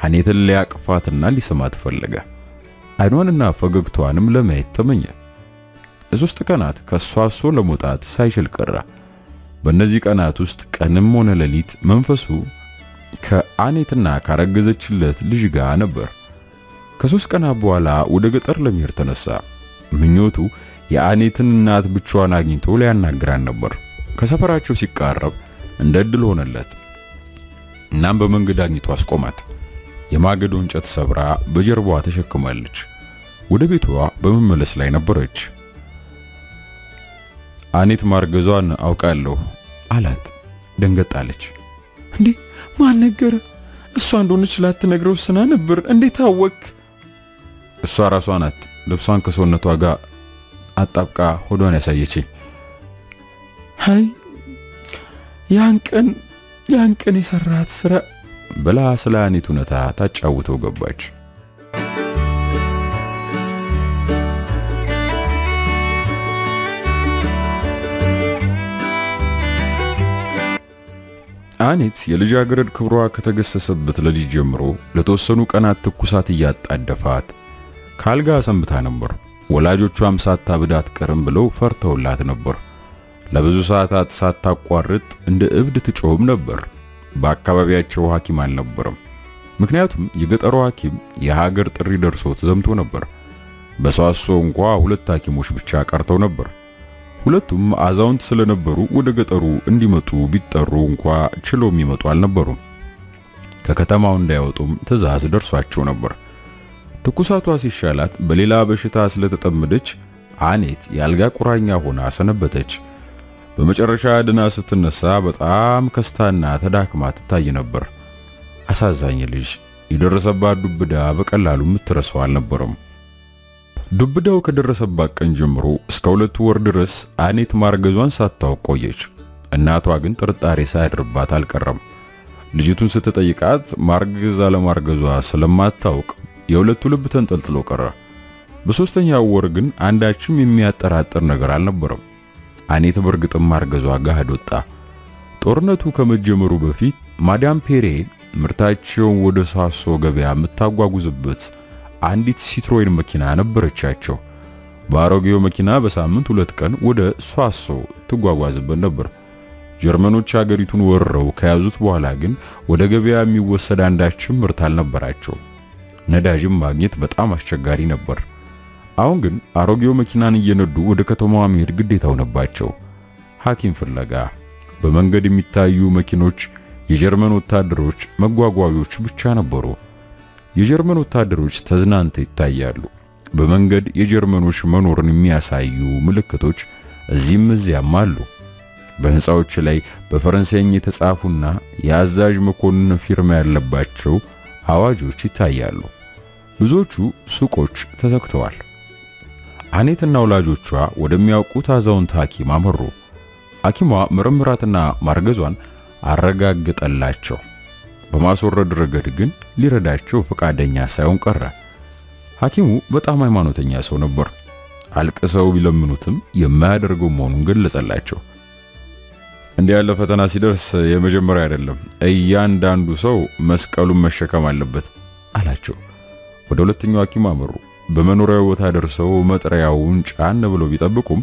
አኔትን ሊያቅፋትና ሊሰማት ፈለገ። አይኗንና ፈገግታዋንም ለማየት ተመኘ። ለሶስት ቀናት ከሷሶ ለመውጣት ሳይችል ቀረ። በእነዚህ ቀናት ውስጥ ቀንም ሆነ ሌሊት መንፈሱ ከአኔትና ካረገዘችለት ልጅ ጋር ነበር። ከሶስት ቀናት በኋላ ወደ ገጠር ለመሄድ ተነሳ። ምኞቱ የአኔትን እናት ብቻዋን አግኝቶ ሊያናግራን ነበር። ከሰፈራቸው ሲቃረብ እንደ እድል ሆነለት። እናም በመንገድ አግኝቶ አስቆማት። የማገዶ እንጨት ሰብራ በጀርባዋ ተሸክማለች። ወደ ቤቷ በመመለስ ላይ ነበረች። አኔት ማርገዟን አውቃለሁ አላት። ደንገጣለች። እንዴ ማን ነገረ? እሷ እንደሆነች ላትነግረው ስና ነበር። እንዴት አወቅ? እሷ ራሷ ናት ልብሷን ከሰውነቷ ጋር አጣብቃ ሆዷን ያሳየችኝ። አይ ያን ቀን የሰራት ስራ ብላ ስለ አኔት ሁኔታ ታጫውተው ገባች። አኔት የልጃገረድ ክብሯ ከተገሰሰበት ሌሊት ጀምሮ ለተወሰኑ ቀናት ትኩሳት እያጣደፋት ካልጋ ሰንብታ ነበር። ወላጆቿም ሳታብድ አትቀርም ብለው ፈርተውላት ነበር። ለብዙ ሰዓታት ሳታቋርጥ እንደ እብድ ትጮህም ነበር። በአካባቢያቸው ሐኪም አልነበረም። ምክንያቱም የገጠሩ ሐኪም የሀገር ጥሪ ደርሶት ዘምቶ ነበር። በሷሶ እንኳን 2 ሐኪሞች ብቻ ቀርተው ነበር። ሁለቱም አዛውንት ስለነበሩ ወደ ገጠሩ እንዲመጡ ቢጠሩ እንኳን ችለው የሚመጡ አልነበሩም። ከከተማው እንዳይወጡም ትዕዛዝ ደርሷቸው ነበር። ትኩሳቷ ሲሻላት በሌላ በሽታ ስለተጠመደች አኔት ያልጋ ቁራኛ ሆና ሰነበተች። በመጨረሻ ድና ስትነሳ በጣም ከስታና ተዳክማ ትታይ ነበር። አሳዛኝ ልጅ የደረሰባት ዱብዳ በቀላሉ የምትረሳው አልነበረም። ዱብዳው ከደረሰባት ቀን ጀምሮ እስከ 2 ወር ድረስ አኔት ማርገዟን ሳታውቅ ቆየች። እናቷ ግን ጥርጣሬ ሳያድርባት አልቀረም። ልጅቱን ስትጠይቃት ማርገዝ አለማርገዟ ስለማታውቅ የሁለቱ ልብ ተንጠልጥሎ ቀረ። በሶስተኛው ወር ግን አንዳችም የሚያጠራጥር ነገር አልነበረም። አኔት በእርግጥም ማርገዟ ጋር ወጣ። ጦርነቱ ከመጀመሩ በፊት ማዳም ፔሬ ምርታቸውን ወደ ሷሶ ገበያ የምታጓጉዝበት አንዲት ሲትሮይን መኪና ነበረቻቸው። በአሮጌው መኪና በሳምንት 2 ቀን ወደ ሷሶ ትጓጓዝበት ነበር። ጀርመኖች ሀገሪቱን ወረው ከያዙት በኋላ ግን ወደ ገበያ የሚወሰድ አንዳችም ምርት አልነበራቸው። ነዳጅም ማግኘት በጣም አስቸጋሪ ነበር። አሁን ግን አሮጌው መኪናን እየነዱ ወደ ከተማዋ መሄድ ግዴታ ሆነባቸው። ሐኪም ፍለጋ በመንገድ የሚታዩ መኪኖች የጀርመን ወታደሮች መጓጓዦች ብቻ ነበሩ። የጀርመን ወታደሮች ተዝናንተው ይታያሉ። በመንገድ የጀርመኖች መኖርን የሚያሳዩ ምልክቶች እዚህም እዚያም አሉ። በህንጻዎች ላይ በፈረንሳይኛ የተጻፉና የአዛዥ መኮንን ፊርማ ያለባቸው አዋጆች ይታያሉ። ብዙዎቹ ሱቆች ተዘግተዋል። አኔትና ወላጆቿ ወደሚያውቁት አዛውንት ሐኪም አመሩ። ሐኪሟ ምርምራትና ማርገዟን አረጋግጠላቸው። በማስወረድ ረገድ ግን ሊረዳቸው ፈቃደኛ ሳይሆን ቀረ። ሐኪሙ በጣም ሃይማኖተኛ ሰው ነበር። አልቅሰው ቢለምኑትም የማያደርገው መሆኑን ገለጸላቸው። እንዲህ ያለ ፈተና ሲደርስ የመጀመሪያ አይደለም፣ እያንዳንዱ ሰው መስቀሉን መሸከም አለበት አላቸው። ወደ ሁለተኛው ሐኪም አመሩ። በመኖሪያው ቦታ ደርሰው መጥሪያውን ጫን ብለው ቢጠብቁም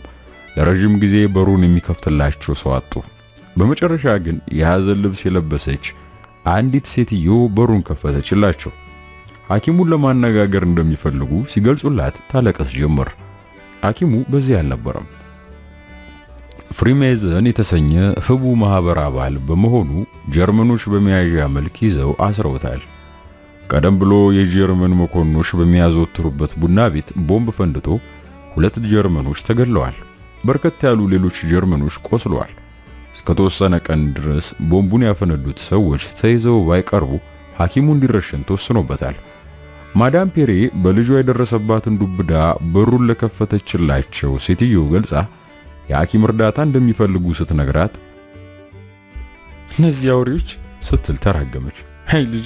ለረጅም ጊዜ በሩን የሚከፍትላቸው ሰው አጡ። በመጨረሻ ግን የሐዘን ልብስ የለበሰች አንዲት ሴትዮ በሩን ከፈተችላቸው። ሐኪሙን ለማነጋገር እንደሚፈልጉ ሲገልጹላት ታለቅስ ጀመር። ሐኪሙ በዚህ አልነበረም። ፍሪሜዘን የተሰኘ ህቡ ማህበር አባል በመሆኑ ጀርመኖች በመያዣ መልክ ይዘው አስረውታል። ቀደም ብሎ የጀርመን መኮንኖች በሚያዘወትሩበት ቡና ቤት ቦምብ ፈንድቶ 2 ጀርመኖች ተገድለዋል። በርከት ያሉ ሌሎች ጀርመኖች ቆስለዋል። እስከተወሰነ ቀን ድረስ ቦምቡን ያፈነዱት ሰዎች ተይዘው ባይቀርቡ ሐኪሙ እንዲረሸን ተወስኖበታል። ማዳም ፔሬ በልጇ የደረሰባትን ዱብዳ በሩን ለከፈተችላቸው ሴትዮ ገልጻ የሐኪም እርዳታ እንደሚፈልጉ ስትነግራት እነዚህ አውሬዎች ስትል ተራገመች። አይ ልጅ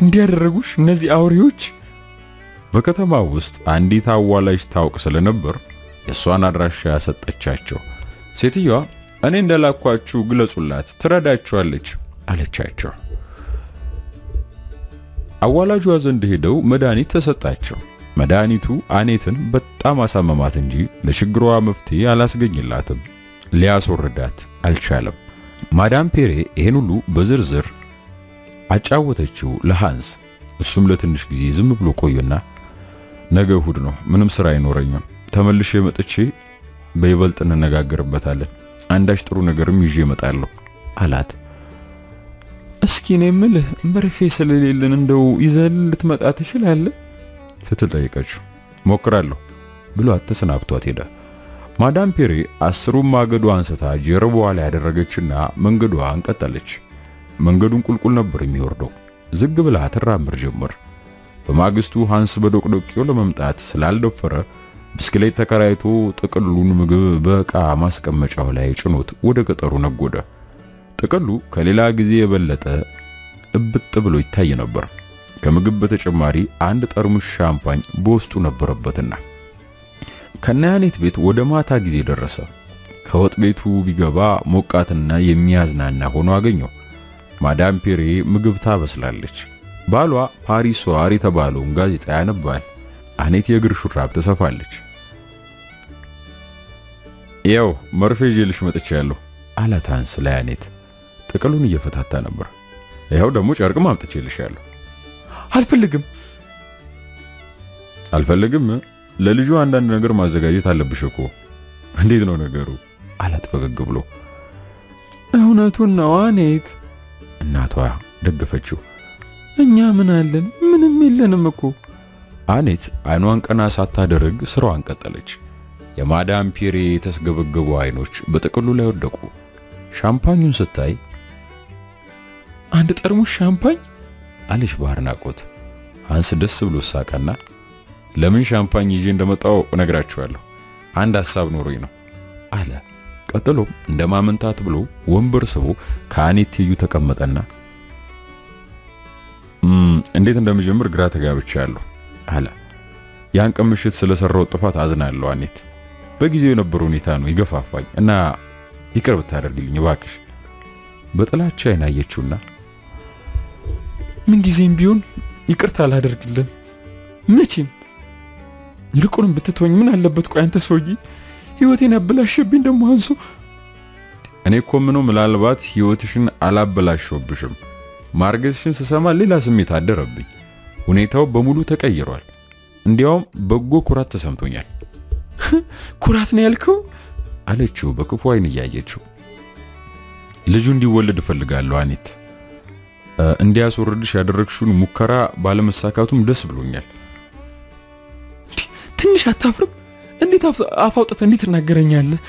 እንዲያደረጉሽ እነዚህ አውሬዎች። በከተማ ውስጥ አንዲት አዋላጅ ታውቅ ስለነበር የሷን አድራሻ ያሰጠቻቸው። ሴትዮዋ እኔ እንደላኳችሁ ግለጹላት ትረዳቸዋለች አለቻቸው። አዋላጇ ዘንድ ሄደው መድኃኒት ተሰጣቸው። መድኃኒቱ አኔትን በጣም አሳመማት እንጂ ለችግሯ መፍትሄ አላስገኝላትም። ሊያስወርዳት አልቻለም። ማዳም ፔሬ ይሄን ሁሉ በዝርዝር አጫወተችው ለሃንስ። እሱም ለትንሽ ጊዜ ዝም ብሎ ቆየና ነገ እሁድ ነው፣ ምንም ስራ አይኖረኝም፣ ተመልሼ መጥቼ በይበልጥ እንነጋገርበታለን፣ አንዳች ጥሩ ነገርም ይዤ እመጣለሁ አላት። እስኪ እኔ የምልህ መርፌ ስለሌለን እንደው ይዘን ልትመጣ ትችላለህ ስትል ጠየቀችው። ሞክራለሁ ብሏት ተሰናብቷት ሄደ። ማዳም ፔሬ 10ሩን ማገዶ አንስታ ጀርባዋ ላይ ያደረገችና መንገዷን ቀጠለች። መንገዱን ቁልቁል ነበር የሚወርደው። ዝግ ብላ ትራመድ ጀመር። በማግስቱ ሃንስ በዶቅዶቄው ለመምጣት ስላልደፈረ ብስክሌት ተከራይቶ ጥቅሉን ምግብ በዕቃ ማስቀመጫው ላይ ጭኖት ወደ ገጠሩ ነጎደ። ጥቅሉ ከሌላ ጊዜ የበለጠ እብጥ ብሎ ይታይ ነበር። ከምግብ በተጨማሪ አንድ ጠርሙስ ሻምፓኝ በውስጡ ነበረበትና ከናያኔት ቤት ወደ ማታ ጊዜ ደረሰ። ከወጥ ቤቱ ቢገባ ሞቃትና የሚያዝናና ሆኖ አገኘው። ማዳም ፔሬ ምግብ ታበስላለች። ባሏ ፓሪስ ሶር የተባለውን ጋዜጣ ያነባል። አኔት የእግር ሹራብ ተሰፋለች። ያው መርፌ ይዤልሽ መጥቻለሁ አላት ሃንስ ለአኔት። ጥቅሉን እየፈታታ ነበር። ያው ደግሞ ጨርቅም አምጥቼልሻለሁ። አልፈልግም ለልጁ አንዳንድ ነገር ማዘጋጀት አለብሽ እኮ። እንዴት ነው ነገሩ አላት ፈገግ ብሎ። እውነቱን ነው አኔት፣ እናቷ ደገፈችው። እኛ ምን አለን? ምንም የለንም እኮ። አኔት አይኗን ቀና ሳታደርግ ስራዋን ቀጠለች። የማዳም ፔሬ የተስገበገቡ አይኖች በጥቅሉ ላይ ወደቁ። ሻምፓኙን ስታይ አንድ ጠርሙስ ሻምፓኝ አለች በአድናቆት። ሃንስ ደስ ብሎ ሳቀና ለምን ሻምፓኝ ይዤ እንደመጣው እነግራችኋለሁ፣ አንድ ሐሳብ ኖሮኝ ነው አለ። ቀጥሎ እንደማመንታት ብሎ ወንበር ስቦ ከአኔት ትይዩ ተቀመጠና እንዴት እንደምጀምር ግራ ተጋብቻለሁ አለ። ያን ቀን ምሽት ስለሰራው ጥፋት አዝናለሁ አኔት። በጊዜው የነበረው ሁኔታ ነው ይገፋፋኝ እና ይቅር ብታደርግልኝ እባክሽ በጥላቻ አይናየችውና ምን ጊዜም ቢሆን ይቅርታ አላደርግልም መቼም። ይልቁንም ብትተወኝ ምን አለበት? ቆይ አንተ ሰውዬ ህይወቴን አበላሽብኝ ደሞ አንሶ። እኔ እኮ ምንም ምናልባት ህይወትሽን አላበላሽብሽም። ማርገዝሽን ስሰማ ሌላ ስሜት አደረብኝ። ሁኔታው በሙሉ ተቀይሯል። እንዲያውም በጎ ኩራት ተሰምቶኛል። ኩራት ነው ያልከው? አለችው በክፉ አይን እያየችው። ልጁ እንዲወለድ ፈልጋለሁ አኒት። እንዲያስወርድሽ ያደረግሽውን ሙከራ ባለመሳካቱም ደስ ብሎኛል። ትንሽ አታፍርም? እንዴት አፋውጣት እንዴት ተናገረኛለህ?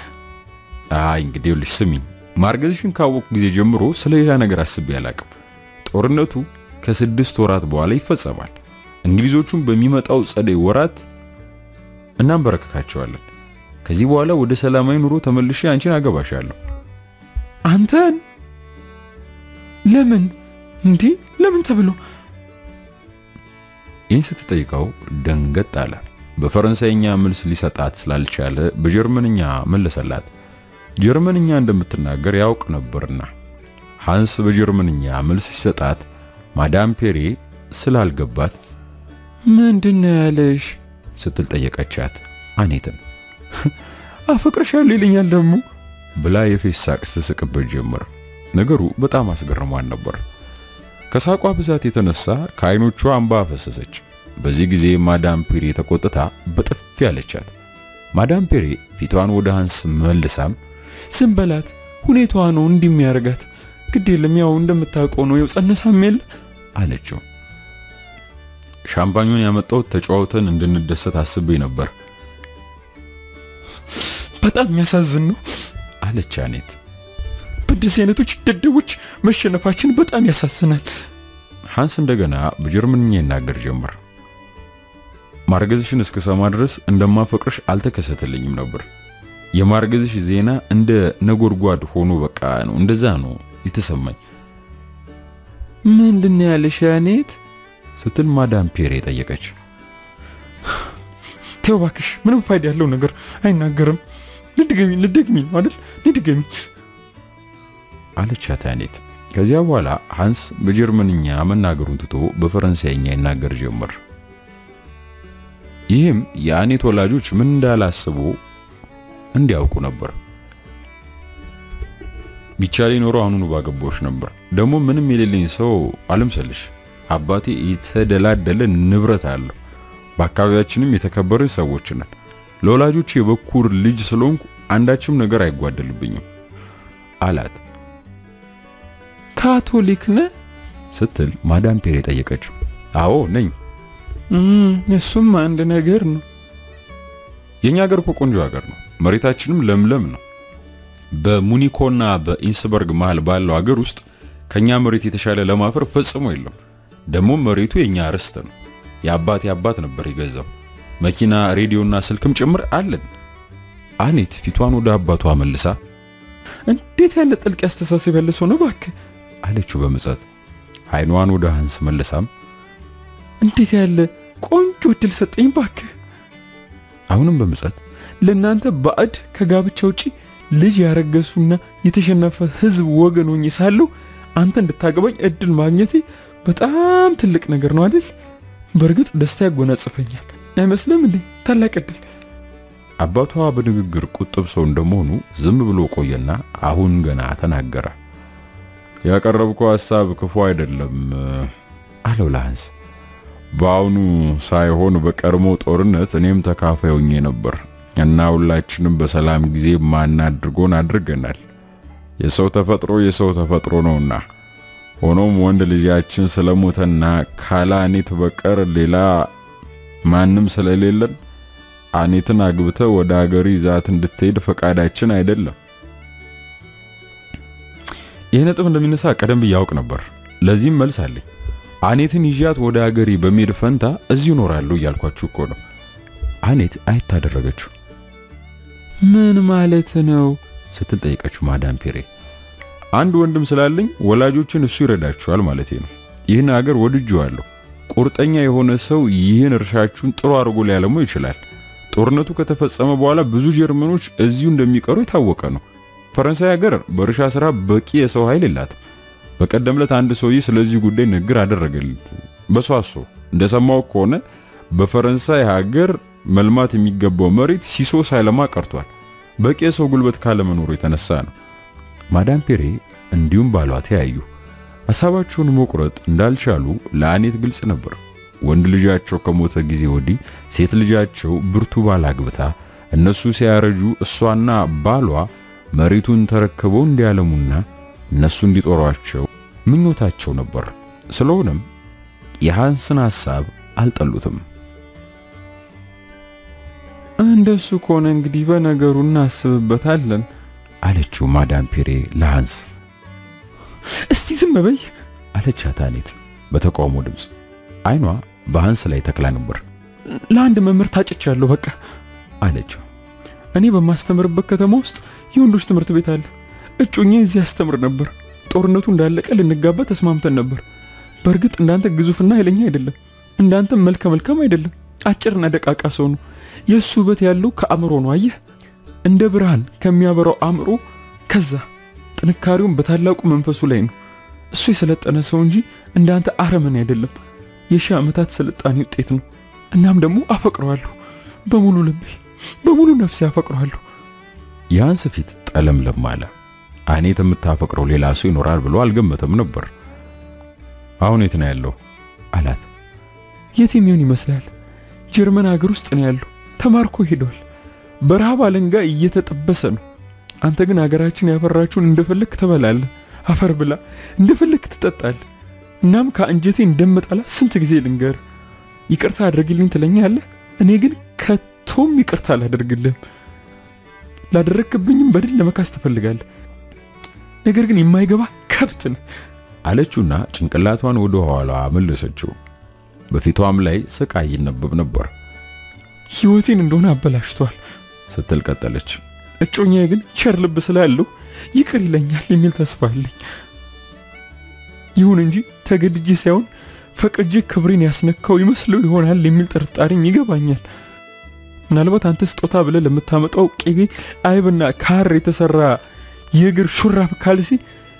አይ እንግዲህ ልጅ ስሚኝ፣ ማርገዝሽን ካወቅኩ ጊዜ ጀምሮ ስለሌላ ነገር አስቤ አላቅም። ጦርነቱ ከ6 ወራት በኋላ ይፈጸማል። እንግሊዞቹም በሚመጣው ጸደይ ወራት እናንበረከካቸዋለን። ከዚህ በኋላ ወደ ሰላማዊ ኑሮ ተመልሼ አንቺን አገባሻለሁ። አንተን? ለምን እንዴ? ለምን ተብሎ? ይህን ስትጠይቀው ደንገጥ አለ። በፈረንሳይኛ መልስ ሊሰጣት ስላልቻለ በጀርመንኛ መለሰላት። ጀርመንኛ እንደምትናገር ያውቅ ነበርና ሃንስ በጀርመንኛ መልስ ሲሰጣት ማዳም ፔሬ ስላልገባት ምንድነው ያለሽ ስትል ጠየቀቻት አኔትን። አፈቅርሻለሁ ይለኛል ደሞ ብላ የፌስ ሳቅ ስትስቅበት ጀመረ። ነገሩ በጣም አስገርሟን ነበር። ከሳቋ ብዛት የተነሳ ከአይኖቿ እንባ ፈሰሰች። በዚህ ጊዜ ማዳም ፔሬ ተቆጥታ በጥፊ አለቻት። ማዳም ፔሬ ፊቷን ወደ ሃንስ መልሳም ዝም በላት፣ ሁኔታዋ ነው እንደሚያርጋት፣ ግድ የለም ያው እንደምታውቀው ነው የጸነሳም የለ አለችው። ሻምፓኙን ያመጣው ተጫውተን እንድንደሰት አስቤ ነበር። በጣም የሚያሳዝን ነው አለች አኔት። በእንደዚህ አይነቶች ደደቦች መሸነፋችን በጣም ያሳዝናል። ሃንስ እንደገና በጀርመንኛ ይናገር ጀመር። ማርገዝሽን እስከሰማ ድረስ እንደማፈቅርሽ አልተከሰተልኝም ነበር። የማርገዝሽ ዜና እንደ ነጎድጓድ ሆኖ በቃ ነው እንደዛ ነው የተሰማኝ። ምንድነው ያለሽ አኔት ስትል ማዳም ፔሬ ጠየቀች። ተው እባክሽ፣ ምንም ፋይዳ ያለው ነገር አይናገርም። ልድገሚ አይደል? ልድገሚ አለቻት አኔት። ከዚያ በኋላ ሃንስ በጀርመንኛ መናገሩን ትቶ በፈረንሳይኛ ይናገር ጀመር። ይህም የአኔት ወላጆች ምን እንዳላስቡ እንዲያውቁ ነበር። ቢቻሌ ኖሮ አሁኑኑ ባገባዎች ነበር። ደግሞ ምንም የሌለኝ ሰው አልምሰልሽ። አባቴ የተደላደለ ንብረት አለው። በአካባቢያችንም የተከበረ ሰዎች ነን። ለወላጆች የበኩር ልጅ ስለሆንኩ አንዳችም ነገር አይጓደልብኝም አላት። ካቶሊክ ነህ ስትል ማዳም ፔሬ ጠየቀችው። አዎ ነኝ። እሱም አንድ ነገር ነው። የኛ ሀገር እኮ ቆንጆ ሀገር ነው። መሬታችንም ለምለም ነው። በሙኒኮና በኢንስበርግ መሃል ባለው ሀገር ውስጥ ከኛ መሬት የተሻለ ለማፈር ፈጽሞ የለም። ደግሞ መሬቱ የኛ ርስት ነው። የአባቴ አባት ነበር የገዛው። መኪና፣ ሬዲዮና ስልክም ጭምር አለን። አኔት ፊቷን ወደ አባቷ መልሳ እንዴት ያለ ጥልቅ ያስተሳሰብ ያለ ሰው ነው እባክህ አለችው በመጻት። አይኗን ወደ ሃንስ መልሳም እንዴት ያለ ቆንጆ እድል ሰጠኝ እባክህ። አሁንም በመጻት ለናንተ ባዕድ ከጋብቻ ውጪ ልጅ ያረገሱና የተሸነፈ ህዝብ ወገን ሆኜ ሳለሁ አንተ እንድታገባኝ እድል ማግኘቴ በጣም ትልቅ ነገር ነው አይደል? በርግጥ ደስታ ያጎናጽፈኛል አይመስልም እንዴ? ታላቅ እድል። አባቷ በንግግር ቁጥብ ሰው እንደመሆኑ ዝም ብሎ ቆየና አሁን ገና ተናገረ። ያቀረብከው ሐሳብ ክፉ አይደለም አለው ለሃንስ። በአሁኑ ሳይሆን በቀድሞ ጦርነት እኔም ተካፋይ ሆኜ ነበር እና ሁላችንም በሰላም ጊዜ ማናድርጎን አድርገናል። የሰው ተፈጥሮ ነውና። ሆኖም ወንድ ልጃችን ስለሞተና ካላ አኔት በቀር ሌላ ማንም ስለሌለን አኔትን አግብተ ወደ ሀገር ይዛት እንድትሄድ ፈቃዳችን አይደለም። ይህ ነጥብ እንደሚነሳ ቀደም ያውቅ ነበር። ለዚህም መልስ አለኝ። አኔትን ይዣት ወደ ሀገሬ በመሄድ ፈንታ እዚሁ እኖራለሁ እያልኳችሁ እኮ ነው። አኔት አይታደረገችው። ምን ማለት ነው ስትል ጠየቀችው ማዳም ፔሬ። አንድ ወንድም ስላለኝ ወላጆችን እሱ ይረዳቸዋል ማለቴ ነው። ይህን ሀገር ወድጄዋለሁ። ቁርጠኛ የሆነ ሰው ይህን እርሻችሁን ጥሩ አድርጎ ሊያለመው ይችላል። ጦርነቱ ከተፈጸመ በኋላ ብዙ ጀርመኖች እዚሁ እንደሚቀሩ የታወቀ ነው። ፈረንሳይ ሀገር በእርሻ ስራ በቂ የሰው ኃይል የላትም። በቀደምለት አንድ ሰውዬ ስለዚህ ጉዳይ ንግግር አደረገልኝ። በሷሶ እንደሰማው ከሆነ በፈረንሳይ ሀገር መልማት የሚገባው መሬት ሲሶ ሳይለማ ቀርቷል። በቂ የሰው ጉልበት ካለመኖሩ የተነሳ ነው። ማዳም ፔሬ እንዲሁም ባሏ ተያዩ። ሐሳባቸውን መቁረጥ እንዳልቻሉ ለአኔት ግልጽ ነበር። ወንድ ልጃቸው ከሞተ ጊዜ ወዲህ ሴት ልጃቸው ብርቱ ባል አግብታ እነሱ ሲያረጁ እሷና ባሏ መሬቱን ተረክበው እንዲያለሙና እነሱ እንዲጦሯቸው ምኞታቸው ነበር። ስለሆነም የሃንስን ሐሳብ አልጠሉትም። እንደሱ ከሆነ እንግዲህ በነገሩ እናስብበታለን አለችው ማዳም ፔሬ ለሃንስ። እስቲ ዝም በይ አለቻት አኔት በተቃውሞ ድምጽ። አይኗ በሃንስ ላይ ተክላ ነበር። ለአንድ መምህር ታጭቻለሁ በቃ አለችው። እኔ በማስተምርበት ከተማ ውስጥ የወንዶች ትምህርት ቤት አለ። እጮኜ እዚህ ያስተምር ነበር። ጦርነቱ እንዳለቀ ልንጋባ ተስማምተን ነበር። በእርግጥ እንዳንተ ግዙፍና ኃይለኛ አይደለም፣ እንዳንተ መልከ አይደለም። አጭርና ደቃቃ ሰው ነው። የሱ ውበት ያለው ከአእምሮ ነው። አየህ፣ እንደ ብርሃን ከሚያበራው አእምሮ፣ ከዛ ጥንካሬውን በታላቁ መንፈሱ ላይ ነው። እሱ የሰለጠነ ሰው እንጂ እንዳንተ አረመኔ አይደለም። የሺህ ዓመታት ስልጣኔ ውጤት ነው። እናም ደግሞ አፈቅረዋለሁ። በሙሉ ልቤ በሙሉ ነፍሴ አፈቅረዋለሁ። የሃንስ ፊት ጠለምለም አለ። አኔት የምታፈቅረው ሌላ ሰው ይኖራል ብሎ አልገመተም ነበር። አሁን የት ነው ያለው አላት። የት የሚሆን ይመስላል? ጀርመን ሀገር ውስጥ ነው ያለው። ተማርኮ ሄዷል። በረሃብ አለንጋ እየተጠበሰ ነው። አንተ ግን ሀገራችን ያፈራችውን እንደፈለክ ትበላለህ፣ አፈር ብላ እንደፈለክ ትጠጣለህ። እናም ከአንጀቴ እንደምጠላ ስንት ጊዜ ልንገር? ይቅርታ አድርግልኝ ትለኛለህ። እኔ ግን ከቶም ይቅርታ አላደርግልህም። ላደረክብኝም በደል ለመካስ ትፈልጋለህ። ነገር ግን የማይገባ ከብት ነህ አለችውና ጭንቅላቷን ወደ ኋላ መለሰችው። በፊቷም ላይ ስቃይ ይነበብ ነበር። ህይወቴን እንደሆነ አበላሽቷል ስትል ቀጠለች። እጮኛዬ ግን ቸር ልብ ስላለው ይቅር ይለኛል የሚል ተስፋ አለኝ። ይሁን እንጂ ተገድጄ ሳይሆን ፈቅጄ ክብሬን ያስነካው ይመስለው ይሆናል የሚል ጥርጣሬም ይገባኛል። ምናልባት አንተ ስጦታ ብለህ ለምታመጣው ቅቤ፣ አይብና ካር የተሰራ የእግር ሹራብ ካልሲ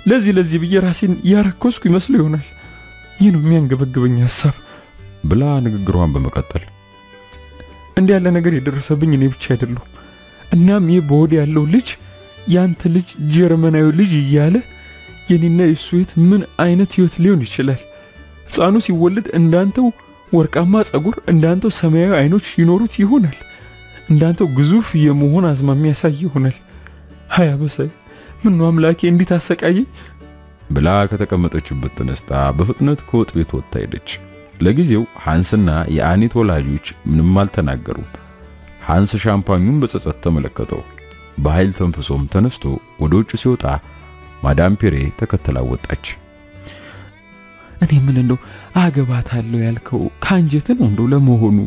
ለዚህ ብዬ ራሴን ያረኮስኩ ይመስለው ይሆናል። ይህ ነው የሚያንገበግበኝ ሐሳብ ብላ ንግግሯን በመቀጠል እንዲህ ያለ ነገር የደረሰብኝ እኔ ብቻ አይደለሁም። እናም ይህ በሆዴ ያለው ልጅ ያንተ ልጅ ጀርመናዊ ልጅ እያለ የኔና የሱ ህይወት ምን አይነት ህይወት ሊሆን ይችላል? ሕፃኑ ሲወለድ እንዳንተው ወርቃማ ጸጉር፣ እንዳንተው ሰማያዊ አይኖች ይኖሩት ይሆናል። እንዳንተው ግዙፍ የመሆን አዝማሚያ ያሳይ ይሆናል። ሃያ በሰይ ምን ነው አምላኬ እንዴት አሰቃየኝ ብላ ከተቀመጠችበት ተነስታ በፍጥነት ከወጥ ቤት ወጥታ ሄደች። ለጊዜው ሃንስና የአኔት ወላጆች ምንም አልተናገሩም። ሃንስ ሻምፓኙን በጸጸት ተመለከተው። በኃይል ተንፍሶም ተነስቶ ወደ ውጭ ሲወጣ ማዳም ፔሬ ተከተላ ወጣች። እኔ ምን እንደው አገባታለሁ ያልከው ካንጀቴ ነው እንደው ለመሆኑ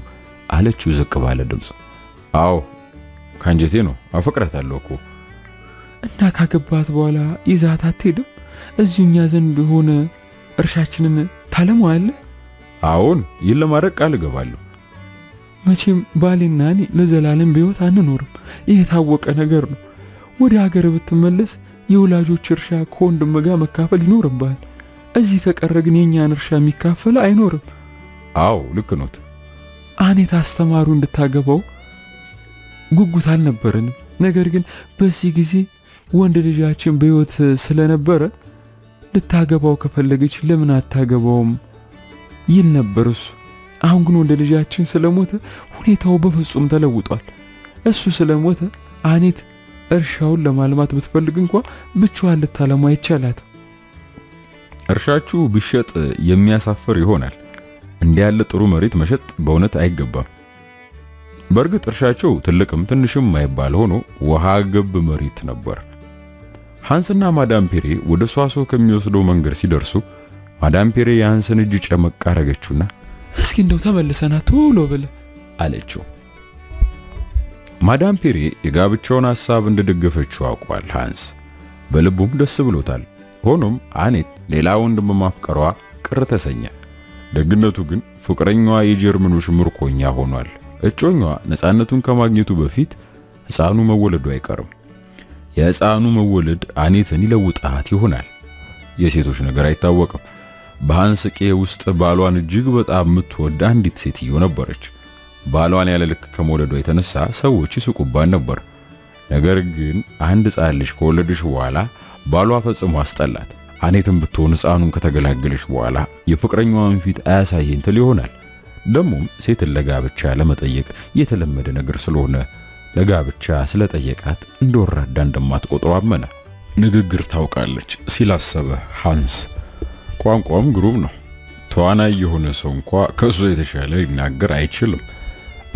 አለችው ዝቅ ባለ ድምጽ። አዎ ካንጀቴ ነው፣ አፈቅራታለሁ እኮ። እና ካገባት በኋላ ይዛት አትሄድም? እዚህኛ ዘንድ ሆነ እርሻችንን ታለማዋለህ? አዎን፣ ይህን ለማድረግ ቃል እገባለሁ። መቼም ባሌና እኔ ለዘላለም በሕይወት አንኖርም። ይህ የታወቀ ነገር ነው። ወደ ሀገር ብትመለስ የወላጆች እርሻ ከወንድም ጋር መካፈል ይኖርብሃል። እዚህ ከቀረ ግን የኛን እርሻ የሚካፈል አይኖርም። አዎ ልክ ነው። አኔት አስተማሩ እንድታገባው ጉጉት አልነበረንም። ነገር ግን በዚህ ጊዜ ወንድ ልጃችን በሕይወት ስለነበረ ልታገባው ከፈለገች ለምን አታገባውም ይል ነበር እሱ። አሁን ግን ወንድ ልጃችን ስለሞተ ሁኔታው በፍጹም ተለውጧል። እሱ ስለሞተ አኔት እርሻውን ለማልማት ብትፈልግ እንኳን ብቻዋን ልታለማ ይቻላል። እርሻችሁ ቢሸጥ የሚያሳፍር ይሆናል። እንዲህ ያለ ጥሩ መሬት መሸጥ በእውነት አይገባም። በእርግጥ እርሻቸው ትልቅም ትንሽም ማይባል ሆኖ ውሃ ገብ መሬት ነበር። ሃንስና ማዳም ፔሬ ወደ ሷሶ ከሚወስደው መንገድ ሲደርሱ ማዳም ፔሬ የሃንስን እጅ ጨመቅ አረገችውና እስኪ እንደው ተመለሰና ቶሎ ብለ አለችው። ማዳም ፔሬ የጋብቻውን ሐሳብ እንደደገፈችው አውቋል ሃንስ። በልቡም ደስ ብሎታል። ሆኖም አኔት ሌላ ወንድ በማፍቀሯ ቅር ተሰኘ። ደግነቱ ግን ፍቅረኛዋ የጀርመኖች ምርኮኛ ሆኗል። እጮኛዋ ነፃነቱን ከማግኘቱ በፊት ሕፃኑ መወለዱ አይቀርም። የሕፃኑ መወለድ አኔትን ይለውጣት ይሆናል። የሴቶች ነገር አይታወቅም። በሃንስ ቄ ውስጥ ባሏን እጅግ በጣም የምትወድ አንዲት ሴትዮ ነበረች። ባሏን ያለ ልክ ከመውለዷ የተነሳ ሰዎች ይስቁባን ነበር። ነገር ግን አንድ ሕፃን ልጅ ከወለደች በኋላ ባሏ ፈጽሞ አስጠላት። አኔትም ብትሆን ሕፃኑን ከተገላገለች በኋላ የፍቅረኛዋን ፊት አያሳየኝ ትል ይሆናል። ደሞም ሴትን ለጋብቻ ለመጠየቅ የተለመደ ነገር ስለሆነ ለጋብቻ ስለጠየቃት እንደወራዳ እንደማትቆጥረው አመነ። ንግግር ታውቃለች ሲል አሰበ ሃንስ። ቋንቋም ግሩም ነው። ተዋናይ የሆነ ሰው እንኳ ከሱ የተሻለ ሊናገር አይችልም።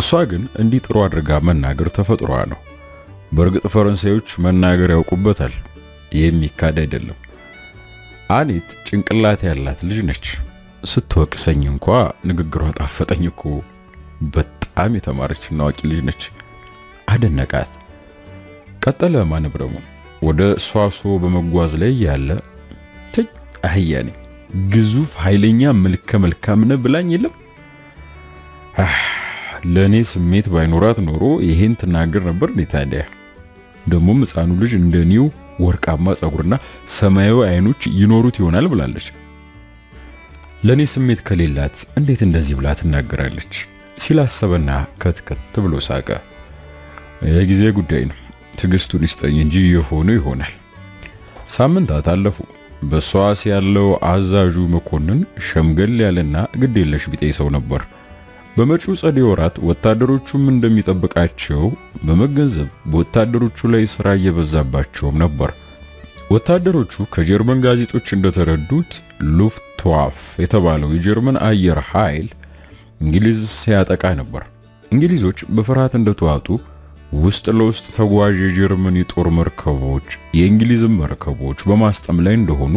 እሷ ግን እንዲህ ጥሩ አድርጋ መናገር ተፈጥሯ ነው። በእርግጥ ፈረንሳዮች መናገር ያውቁበታል፣ የሚካድ አይደለም። አኔት ጭንቅላት ያላት ልጅ ነች። ስትወቅሰኝ እንኳ ንግግሯ ጣፈጠኝ እኮ። በጣም የተማረችና አዋቂ ልጅ ነች። አደነቃት። ቀጠለ ማንብረሙ። ወደ ሷሶ በመጓዝ ላይ ያለ አህያኔ ግዙፍ ኃይለኛ መልካም ነው ብላኝ የለም። ለኔ ስሜት ባይኖራት ኖሮ ይሄን ትናገር ነበር ታዲያ። ደሞም ሕፃኑ ልጅ እንደኒው ወርቃማ ጸጉርና ሰማያዊ አይኖች ይኖሩት ይሆናል ብላለች። ለኔ ስሜት ከሌላት እንዴት እንደዚህ ብላ ትናገራለች ሲላሰበና ከትከት ብሎ ሳቀ። የጊዜ ጉዳይ ነው፣ ትግስቱን ይስጠኝ እንጂ የሆነ ይሆናል። ሳምንታት አለፉ። በሷስ ያለው አዛዡ መኮንን ሸምገል ያለና ግዴለሽ ቢጤ ሰው ነበር። በመጪው ጸደይ ወራት ወታደሮቹም እንደሚጠብቃቸው በመገንዘብ በወታደሮቹ ላይ ስራ እየበዛባቸውም ነበር። ወታደሮቹ ከጀርመን ጋዜጦች እንደተረዱት ሉፍትዋፍ የተባለው የጀርመን አየር ኃይል እንግሊዝ ሲያጠቃ ነበር። እንግሊዞች በፍርሃት እንደተዋጡ ውስጥ ለውስጥ ተጓዥ የጀርመን የጦር መርከቦች የእንግሊዝ መርከቦች በማስጠም ላይ እንደሆኑ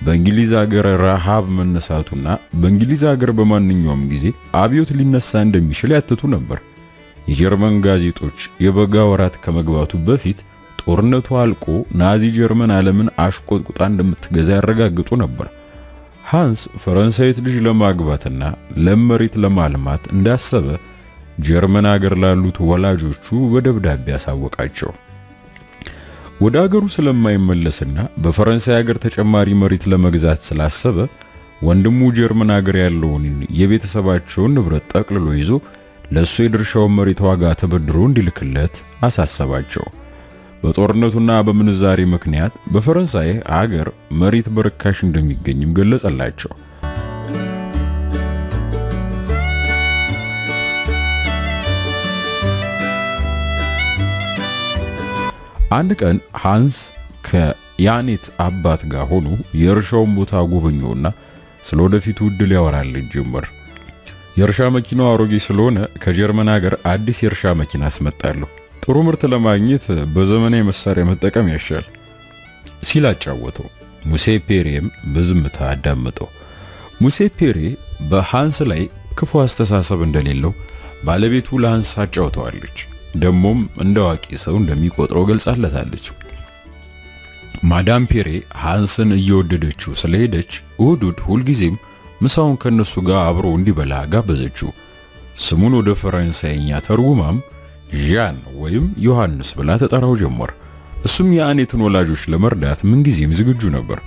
በእንግሊዝ ሀገር ረሃብ መነሳቱና በእንግሊዝ ሀገር በማንኛውም ጊዜ አብዮት ሊነሳ እንደሚችል ያትቱ ነበር። የጀርመን ጋዜጦች የበጋ ወራት ከመግባቱ በፊት ጦርነቱ አልቆ ናዚ ጀርመን ዓለምን አሽቆጥቁጣ እንደምትገዛ ያረጋግጡ ነበር። ሃንስ ፈረንሳይት ልጅ ለማግባትና ለመሬት ለማልማት እንዳሰበ ጀርመን ሀገር ላሉት ወላጆቹ በደብዳቤ ያሳወቃቸው። ወደ ሀገሩ ስለማይመለስና በፈረንሳይ ሀገር ተጨማሪ መሬት ለመግዛት ስላሰበ ወንድሙ ጀርመን ሀገር ያለውን የቤተሰባቸውን ንብረት ጠቅልሎ ይዞ ለሱ የድርሻውን መሬት ዋጋ ተበድሮ እንዲልክለት አሳሰባቸው። በጦርነቱና በምንዛሬ ምክንያት በፈረንሳይ ሀገር መሬት በርካሽ እንደሚገኝም ገለጸላቸው። አንድ ቀን ሃንስ ከያኔት አባት ጋር ሆኖ የእርሻውን ቦታ ጎበኘውና ስለወደፊቱ ዕድል ያወራልን ጀመር። የእርሻ መኪናው አሮጌ ስለሆነ ከጀርመን ሀገር አዲስ የእርሻ መኪና አስመጣለሁ፣ ጥሩ ምርት ለማግኘት በዘመናዊ መሳሪያ መጠቀም ያሻል ሲል አጫወተው። ሙሴ ፔሬም በዝምታ አዳመጠው። ሙሴ ፔሬ በሃንስ ላይ ክፉ አስተሳሰብ እንደሌለው ባለቤቱ ለሃንስ አጫውተዋለች። ደሞም እንደዋቂ ሰው እንደሚቆጥረው ገልጻለታለች። ማዳም ፔሬ ሃንስን እየወደደችው ስለሄደች እሁድ ሁልጊዜም ምሳውን ከነሱ ጋር አብሮ እንዲበላ ጋበዘችው። ስሙን ወደ ፈረንሳይኛ ተርጉማም ዣን ወይም ዮሐንስ ብላ ተጠራው ጀመር። እሱም የአኔትን ወላጆች ለመርዳት ምንጊዜም ዝግጁ ነበር።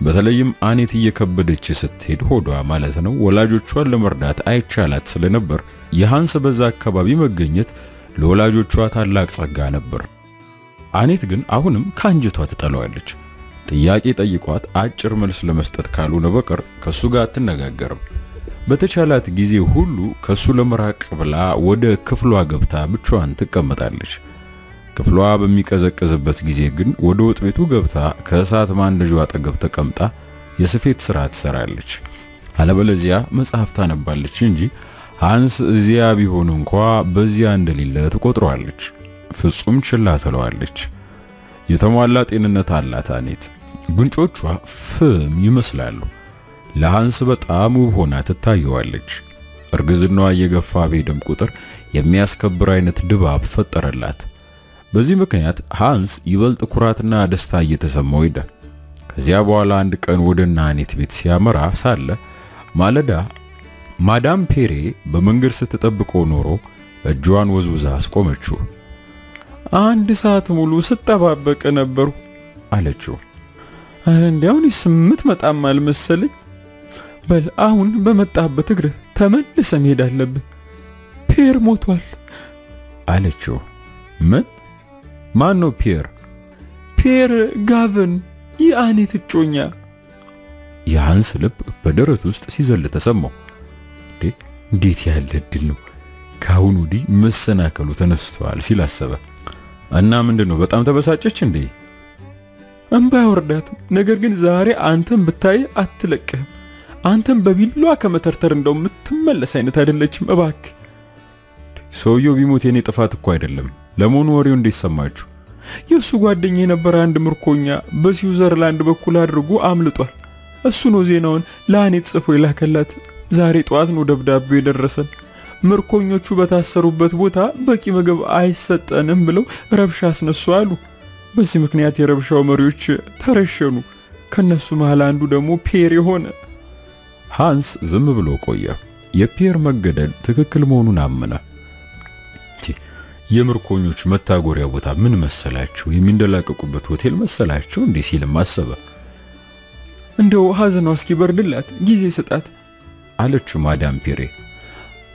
በተለይም አኔት እየከበደች ስትሄድ ሆዷ ማለት ነው ወላጆቿን ለመርዳት አይቻላት ስለነበር የሃንስ በዛ አካባቢ መገኘት ለወላጆቿ ታላቅ ጸጋ ነበር። አኔት ግን አሁንም ካንጀቷ ተጠለዋለች። ጥያቄ ጠይቋት አጭር መልስ ለመስጠት ካልሆነ በቀር ከሱ ጋር አትነጋገርም። በተቻላት ጊዜ ሁሉ ከሱ ለመራቅ ብላ ወደ ክፍሏ ገብታ ብቻዋን ትቀመጣለች። ክፍሏ በሚቀዘቅዝበት ጊዜ ግን ወደ ወጥ ቤቱ ገብታ ከእሳት ማንደጃው አጠገብ ተቀምጣ የስፌት ስራ ትሰራለች። አለበለዚያ መጽሐፍ ታነባለች እንጂ ሃንስ እዚያ ቢሆን እንኳ በዚያ እንደሌለ ትቆጥረዋለች። ፍጹም ችላ ትለዋለች። የተሟላ ጤንነት አላት አኔት። ጉንጮቿ ፍም ይመስላሉ። ለሃንስ በጣም ውብ ሆና ትታየዋለች። እርግዝናዋ እየገፋ በሄደም ቁጥር የሚያስከብር አይነት ድባብ ፈጠረላት። በዚህ ምክንያት ሃንስ ይበልጥ ኩራትና ደስታ እየተሰማው ሄደ። ከዚያ በኋላ አንድ ቀን ወደ አኔት ቤት ሲያመራ ሳለ ማለዳ ማዳም ፔሬ በመንገድ ስትጠብቀው ኖሮ እጇን ወዝውዛ አስቆመችው። 1 ሰዓት ሙሉ ስጠባበቅ ነበሩ አለችው። እንዲያውን ስምት መጣም አልመሰለኝ። በል አሁን በመጣበት እግርህ ተመልሰ መሄድ አለብህ። ፒየር ሞቷል አለችው። ምን? ማን ነው ፒየር? ፒየር ጋቨን የአኔት እጮኛ። የሃንስ ልብ በደረት ውስጥ ሲዘል ተሰማው። እንዴት ያለ እድል ነው! ካሁን ወዲህ መሰናከሉ ተነስቷል ሲል አሰበ። እና ምንድነው በጣም ተበሳጨች እንዴ? እንባ ያወርዳትም። ነገር ግን ዛሬ አንተም ብታይ አትለቅህም። አንተም በቢሏ ከመተርተር እንደው የምትመለስ አይነት አይደለችም። እባክህ ሰውየው ቢሞት የኔ ጥፋት እኮ አይደለም። ለመሆኑ ወሬው እንዴት ሰማችሁ? የሱ ጓደኛ የነበረ አንድ ምርኮኛ በስዊዘርላንድ በኩል አድርጎ አምልጧል። እሱ ነው ዜናውን ለአኔት ጽፎ የላከላት። ዛሬ ጠዋት ነው ደብዳቤው የደረሰን። ምርኮኞቹ በታሰሩበት ቦታ በቂ ምግብ አይሰጠንም ብለው ረብሻ አስነሱ አሉ። በዚህ ምክንያት የረብሻው መሪዎች ተረሸኑ። ከነሱ መሃል አንዱ ደግሞ ፒየር የሆነ። ሃንስ ዝም ብሎ ቆየ። የፒየር መገደል ትክክል መሆኑን አመነ። የምርኮኞች መታጎሪያ ቦታ ምን መሰላችሁ? የሚንደላቀቁበት ሆቴል መሰላችሁ እንዴ ሲልም አሰበ። እንደው ሐዘኗ እስኪበርድላት ጊዜ ስጣት አለችው ማዳም ፒሬ።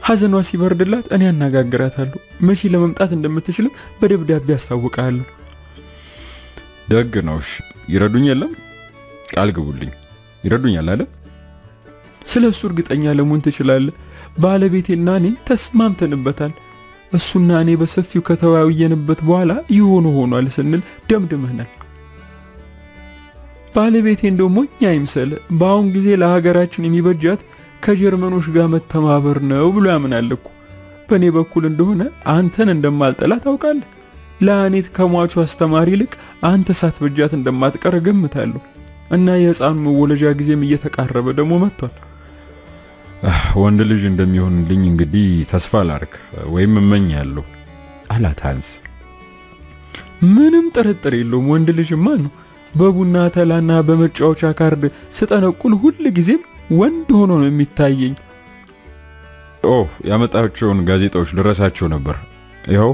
ሐዘኗ ሲበርድላት እኔ አነጋግራታለሁ። መቼ ለመምጣት እንደምትችልም በደብዳቤ አስታውቃለሁ። ደግ ነውሽ። ይረዱኝ የለም? ቃል ግቡልኝ። ይረዱኛል አይደል? ስለሱ እርግጠኛ ለመሆን ትችላለህ። ባለቤቴና እኔ ተስማምተንበታል። እሱና እኔ በሰፊው ከተወያየንበት በኋላ ሆኗል ስንል ደምድመናል። ባለቤቴ እንደው ሞኛ አይምሰል። በአሁን ጊዜ ለሀገራችን የሚበጃት ከጀርመኖች ጋር መተማበር ነው ብሎ ያምናል እኮ። በእኔ በኩል እንደሆነ አንተን እንደማልጠላ ታውቃለህ። ለአኔት ከሟቹ አስተማሪ ይልቅ አንተ ሳትበጃት እንደማትቀር ገምታለሁ። እና የሕፃኑ መወለጃ ጊዜም እየተቃረበ ደግሞ መጥቷል። ወንድ ልጅ እንደሚሆንልኝ እንግዲህ ተስፋ ላርክ ወይም እመኛለሁ አላት ሃንስ። ምንም ጥርጥር የለውም ወንድ ልጅማ ነው። በቡና ተላና በመጫወቻ ካርድ ስጠነቁል ሁሉ ጊዜም ወንድ ሆኖ ነው የሚታየኝ። ያመጣቸውን ጋዜጣዎች ልረሳቸው ነበር። ይኸው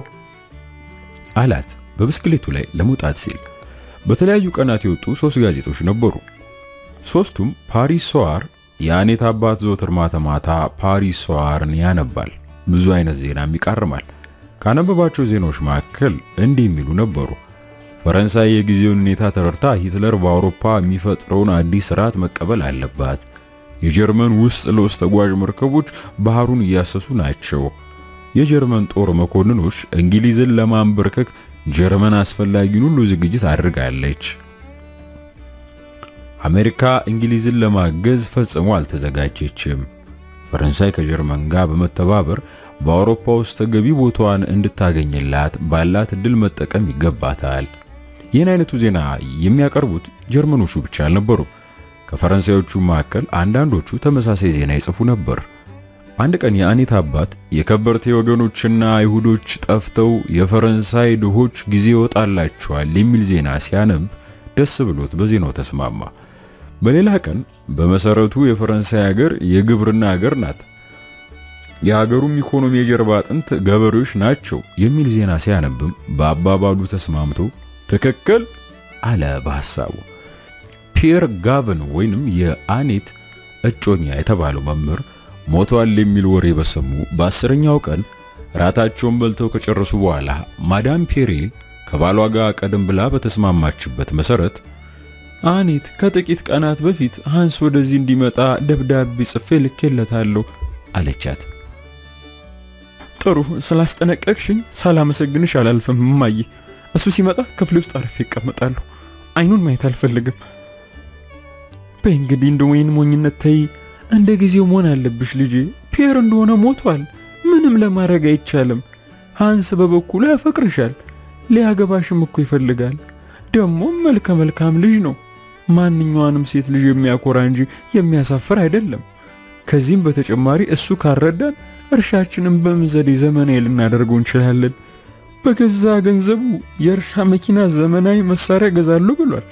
አላት በብስክሌቱ ላይ ለመውጣት ሲል። በተለያዩ ቀናት የወጡ 3 ጋዜጦች ነበሩ። ሶስቱም ፓሪስ ሶዋር የአኔት አባት ዘወትር ማታ ማታ ፓሪስ ሶዋርን ያነባል። ብዙ አይነት ዜናም ይቃርማል። ካነበባቸው ዜናዎች መካከል እንዲህ የሚሉ ነበሩ። ፈረንሳይ የጊዜውን ሁኔታ ተረድታ ሂትለር በአውሮፓ የሚፈጥረውን አዲስ ስርዓት መቀበል አለባት። የጀርመን ውስጥ ለውስጥ ተጓዥ መርከቦች ባህሩን እያሰሱ ናቸው። የጀርመን ጦር መኮንኖች እንግሊዝን ለማንበርከክ ጀርመን አስፈላጊውን ሁሉ ዝግጅት አድርጋለች። አሜሪካ እንግሊዝን ለማገዝ ፈጽሞ አልተዘጋጀችም። ፈረንሳይ ከጀርመን ጋር በመተባበር በአውሮፓ ውስጥ ተገቢ ቦታዋን እንድታገኝላት ባላት እድል መጠቀም ይገባታል። ይህን አይነቱ ዜና የሚያቀርቡት ጀርመኖቹ ብቻ አልነበሩም። ከፈረንሳዮቹ መካከል አንዳንዶቹ ተመሳሳይ ዜና ይጽፉ ነበር። አንድ ቀን የአኔት አባት የከበርቴ ወገኖችና አይሁዶች ጠፍተው የፈረንሳይ ድሆች ጊዜ ይወጣላቸዋል የሚል ዜና ሲያነብ ደስ ብሎት በዜናው ተስማማ። በሌላ ቀን በመሰረቱ የፈረንሳይ ሀገር የግብርና ሀገር ናት፣ የሀገሩም ኢኮኖሚ የጀርባ አጥንት ገበሬዎች ናቸው የሚል ዜና ሲያነብም በአባባሉ ተስማምቶ ትክክል አለ በሐሳቡ። ፒየር ጋቨን ወይንም የአኔት እጮኛ የተባለው መምህር ሞቷል የሚል ወሬ በሰሙ በ10ኛው ቀን ራታቸውን በልተው ከጨረሱ በኋላ ማዳም ፒሬ ከባሏ ጋር ቀደም ብላ በተስማማችበት መሰረት አኔት ከጥቂት ቀናት በፊት ሃንስ ወደዚህ እንዲመጣ ደብዳቤ ጽፌ ልኬለታለሁ አለቻት። ጥሩ ስላስጠነቀቅሽኝ ሳላመሰግንሽ አላልፍም እማዬ። እሱ ሲመጣ ክፍሌ ውስጥ አርፌ እቀመጣለሁ። አይኑን ማየት አልፈልግም። በእንግዲህ እንደው ይህን ሞኝነት ተይ። እንደ ጊዜው መሆን አለብሽ ልጄ። ፒየር እንደሆነ ሞቷል። ምንም ለማድረግ አይቻልም። ሃንስ በበኩሉ ያፈቅርሻል። ሊያገባሽም እኮ ይፈልጋል። ደግሞ መልካም ልጅ ነው። ማንኛውንም ሴት ልጅ የሚያኮራ እንጂ የሚያሳፍር አይደለም። ከዚህም በተጨማሪ እሱ ካረዳን እርሻችንን በምዘዴ ዘመናዊ ልናደርገው እንችላለን። በገዛ ገንዘቡ የእርሻ መኪና፣ ዘመናዊ መሳሪያ ገዛሉ ብሏል።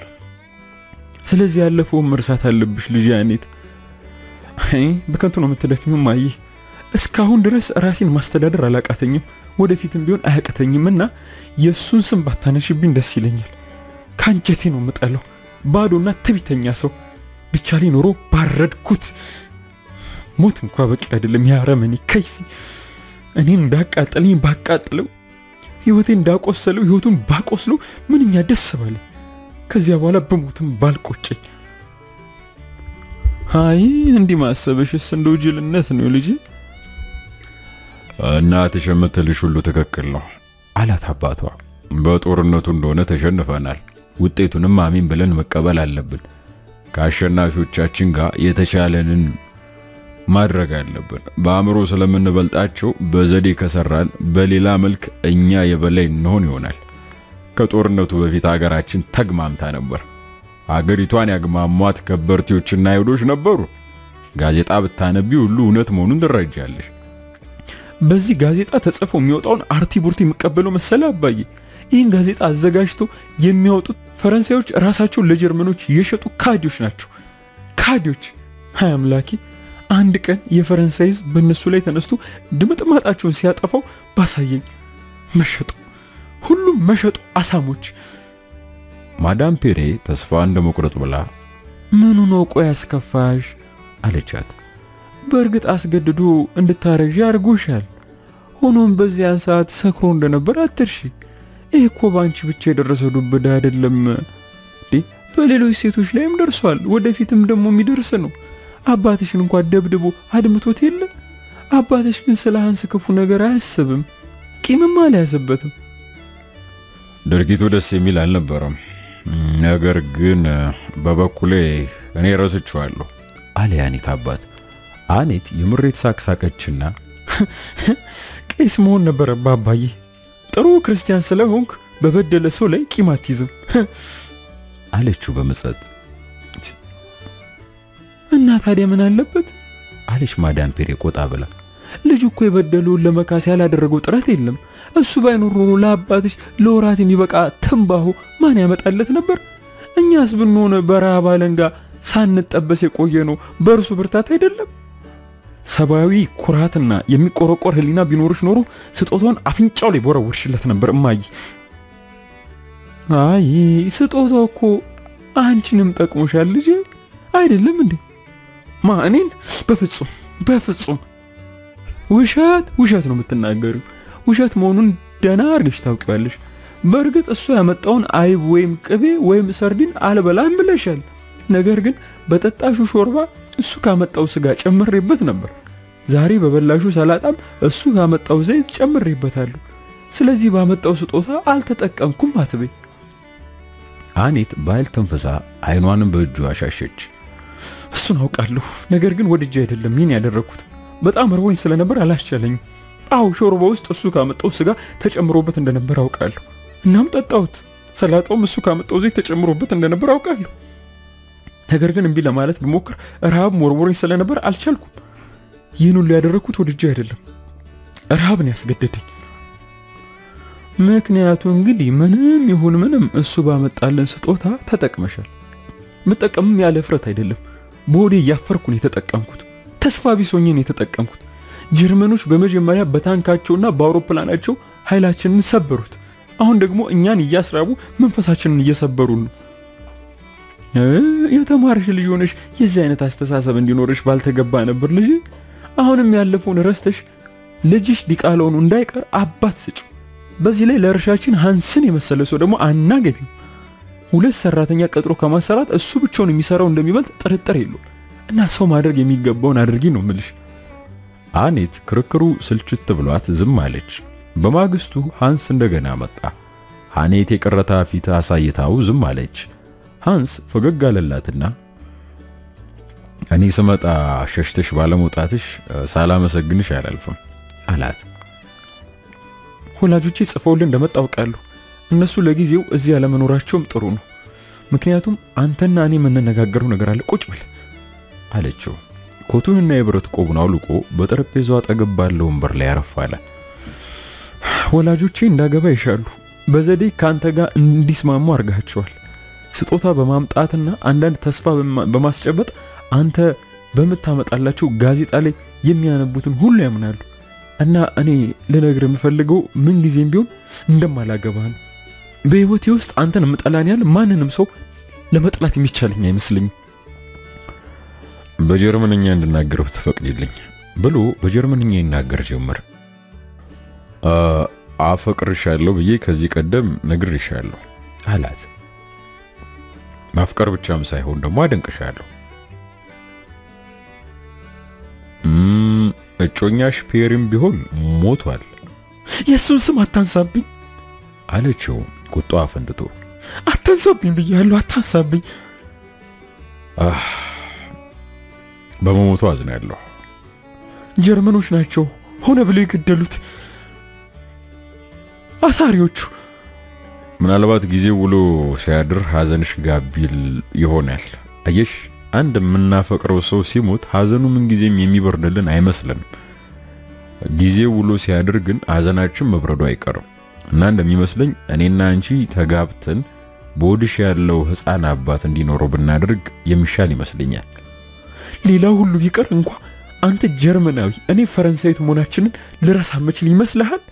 ስለዚህ ያለፈውን መርሳት አለብሽ ልጅ አኔት። በከንቱ ነው የምትደክሚው ማይ። እስካሁን ድረስ ራሴን ማስተዳደር አላቃተኝም፣ ወደፊትም ቢሆን አያቅተኝምና የሱን ስም ባታነሽብኝ ደስ ይለኛል። ካንጀቴ ነው የምጠላው ባዶና ትቢተኛ ሰው። ብቻ ላይ ኖሮ ባረድኩት። ሞት እንኳን በቂ አይደለም። ያረመኒ ከይሲ እኔን እንዳቃጠለኝ ባቃጠለው፣ ህይወቴን እንዳቆሰለው ህይወቱን ባቆስለው ምንኛ ደስ ባለ። ከዚያ በኋላ በሞትም ባልቆጨኝ። አይ እንዲህ ማሰበሽስ እንደው ጅልነት ነው ልጄ። እናትሽ የምትልሽ ሁሉ ትክክል ነው አላት አባቷ። በጦርነቱ እንደሆነ ተሸንፈናል። ውጤቱንም አሜን ብለን መቀበል አለብን። ከአሸናፊዎቻችን ጋር የተሻለንን ማድረግ አለብን። በአእምሮ ስለምንበልጣቸው በዘዴ ከሰራን በሌላ መልክ እኛ የበላይ እንሆን ይሆናል። ከጦርነቱ በፊት ሀገራችን ተግማምታ ነበር። ሀገሪቷን ያግማሟት ከበርቴዎችና አይሁዶች ነበሩ። ጋዜጣ ብታነቢ ሁሉ እውነት መሆኑን ትረጃለሽ። በዚህ ጋዜጣ ተጽፎ የሚወጣውን አርቲ ቡርቲ የሚቀበለው መሰለ አባዬ። ይህን ጋዜጣ አዘጋጅቶ የሚያወጡት ፈረንሳዮች ራሳቸው ለጀርመኖች የሸጡ ካዲዎች ናቸው። ካዲዎች። ሃይ አምላኬ፣ አንድ ቀን የፈረንሳይ ሕዝብ በእነሱ ላይ ተነስቶ ድምጥማጣቸውን ሲያጠፋው ባሳየኝ። መሸጡ፣ ሁሉም መሸጡ አሳሞች። ማዳም ፔሬ ተስፋ እንደመቁረጥ ብላ ምኑ ነው ቆይ ያስከፋሽ አለቻት። በእርግጥ አስገድዶ እንድታረጂ አድርጎሻል። ሆኖም በዚያን ሰዓት ሰክሮ እንደነበር አትርሺ። ይህ እኮ ባንቺ ብቻ የደረሰው ዱብዳ አይደለም፣ በሌሎች ሴቶች ላይም ደርሷል። ወደፊትም ደግሞ የሚደርስ ነው። አባትሽን እንኳን ደብድቦ አድምቶት የለ። አባትሽ ግን ስለ ሃንስ ክፉ ነገር አያስብም፣ ቂምም አልያዘበትም። ድርጊቱ ደስ የሚል አልነበረም። ነገር ግን በበኩሌ እኔ ረስቼዋለሁ አለ ያኔት አባት። አኔት የምሬት ሳቅሳቀችና ቄስ መሆን ነበር አባዬ። ጥሩ ክርስቲያን ስለሆንክ በበደለ ሰው ላይ ቂም አትይዝም አለችው በመጸት። እና ታዲያ ምን አለበት አለች ማዳም ፔሬ ቆጣ ብላ። ልጅ እኮ የበደሉን ለመካስ ያላደረገው ጥረት የለም። እሱ ባይኖር ኖሮ ለአባትሽ ለወራት የሚበቃ ትንባሆ ማን ያመጣለት ነበር? እኛስ ብንሆን በረሃብ አለንጋ ሳንጠበስ የቆየ ነው በእርሱ ብርታት አይደለም? ሰባዊ ኩራትና የሚቆረቆር ህሊና ቢኖርሽ ኖሮ ስጦታውን አፍንጫው ላይ ቦረወርሽለት ነበር እማዬ። አይ ስጦታው እኮ አንቺንም ጠቅሞሻል ልጅ አይደለም እንዴ? እኔን በፍጹም ውሸት ነው የምትናገሪው። ውሸት መሆኑን ደህና አድርገሽ ታውቂዋለሽ። በእርግጥ እሱ ያመጣውን አይብ ወይም ቅቤ ወይም ሰርዲን አልበላም ብለሻል። ነገር ግን በጠጣሹ ሾርባ እሱ ካመጣው ስጋ ጨምሬበት ነበር። ዛሬ በበላሹ ሰላጣም እሱ ካመጣው ዘይት ጨምሬበታለሁ። ስለዚህ ባመጣው ስጦታ አልተጠቀምኩም አትበይ። አኔት ባይል ተንፈሳ አይኗንም በእጁ አሻሸች። እሱን አውቃለሁ፣ ነገር ግን ወድጄ አይደለም ይህን ያደረኩት። በጣም ርቦኝ ስለነበር አላስቻለኝም። አው ሾርባ ውስጥ እሱ ካመጣው ስጋ ተጨምሮበት እንደነበር አውቃለሁ። እናም ጠጣሁት። ሰላጣውም እሱ ካመጣው ዘይት ተጨምሮበት እንደነበር አውቃለሁ። ነገር ግን እምቢ ለማለት ብሞክር ረሃብ ሞርሞረኝ ስለነበር አልቻልኩም። ይህን ሁሉ ያደረኩት ወድጄ አይደለም፣ ረሃብን ያስገደደኝ። ምክንያቱ እንግዲህ ምንም ይሁን ምንም እሱ ባመጣልን ስጦታ ተጠቅመሻል። መጠቀምም ያለ ፍረት አይደለም። በሆዴ ያፈርኩ ነው የተጠቀምኩት። ተስፋ ቢስ ሆኜ ነው የተጠቀምኩት። ጀርመኖች በመጀመሪያ በታንካቸውና በአውሮፕላናቸው ኃይላችንን ሰበሩት። አሁን ደግሞ እኛን እያስራቡ መንፈሳችንን እየሰበሩ ነው። የተማርሽ ልጅ ሆነሽ የዚህ አይነት አስተሳሰብ እንዲኖርሽ ባልተገባ ነበር ልጅ። አሁንም ያለፈውን ረስተሽ ልጅሽ ዲቃላውን እንዳይቀር አባት ስጭ። በዚህ ላይ ለእርሻችን ሃንስን የመሰለ ሰው ደግሞ አናገኝም። ሁለት ሰራተኛ ቀጥሮ ከማሰራት እሱ ብቻውን የሚሰራው እንደሚበልጥ ጥርጥር የለውም። እና ሰው ማድረግ የሚገባውን አድርጊ ነው ምልሽ። አኔት ክርክሩ ስልችት ብሏት ዝም አለች። በማግስቱ ሃንስ እንደገና መጣ። አኔት የቀረታ ፊት አሳይታው ዝም አለች። ሃንስ ፈገግ አለላትና እኔ ስመጣ ሸሽተሽ ባለመውጣትሽ ሳላመሰግንሽ አላልፍም አላት። ወላጆቼ ጽፈውልን እንደመጣው ቃሉ እነሱ ለጊዜው እዚህ ያለመኖራቸውም ጥሩ ነው። ምክንያቱም አንተና እኔ የምንነጋገረው ነገር አለ። ቁጭ በል አለችው። ኮቱንና የብረት ቆቡን አውልቆ በጠረጴዛው አጠገብ ባለው ወንበር ላይ አረፋለ። ወላጆቼ እንዳገባ ይሻሉ። በዘዴ ካንተ ጋር እንዲስማሙ አርጋቸዋል። ስጦታ በማምጣትና አንዳንድ ተስፋ በማስጨበጥ አንተ በመታመጣላቸው ጋዜጣ ላይ የሚያነቡትን ሁሉ ያምናሉ። እና እኔ ልነግርህ የምፈልገው ምን ጊዜም ቢሆን እንደማላገባህ ነው። በህይወቴ ውስጥ አንተን መጠላን ያህል ማንንም ሰው ለመጥላት የሚቻለኝ አይመስልኝ። በጀርመንኛ እንድናገረው ትፈቅድልኝ ብሎ በጀርመንኛ ይናገር ጀመር። አፈቅርሻለሁ ብዬ ከዚህ ቀደም ነግሬሻለሁ አላት። ማፍቀር ብቻም ሳይሆን ደግሞ አደንቅሻለሁ። እጮኛሽ ፔሪም ቢሆን ሞቷል። የሱን ስም አታንሳብኝ አለችው ቁጣዋ ፈንድቶ። አታንሳብኝ ብያለሁ፣ አታንሳብኝ። በመሞቱ አዝናለሁ። ጀርመኖች ናቸው ሆነ ብለው የገደሉት አሳሪዎቹ። ምናልባት ጊዜ ውሎ ሲያድር ሐዘንሽ ጋቢል ይሆናል። አየሽ፣ አንድ የምናፈቅረው ሰው ሲሞት ሐዘኑ ምን ጊዜም የሚበርድልን አይመስልንም። ጊዜ ውሎ ሲያድር ግን ሐዘናችን መብረዱ አይቀርም። እና እንደሚመስለኝ እኔና አንቺ ተጋብተን በወድሽ ያለው ሕፃን አባት እንዲኖረው ብናደርግ የሚሻል ይመስለኛል። ሌላው ሁሉ ቢቀር እንኳን አንተ ጀርመናዊ እኔ ፈረንሳዊት መሆናችንን ልረሳ መችል ይመስልሃል?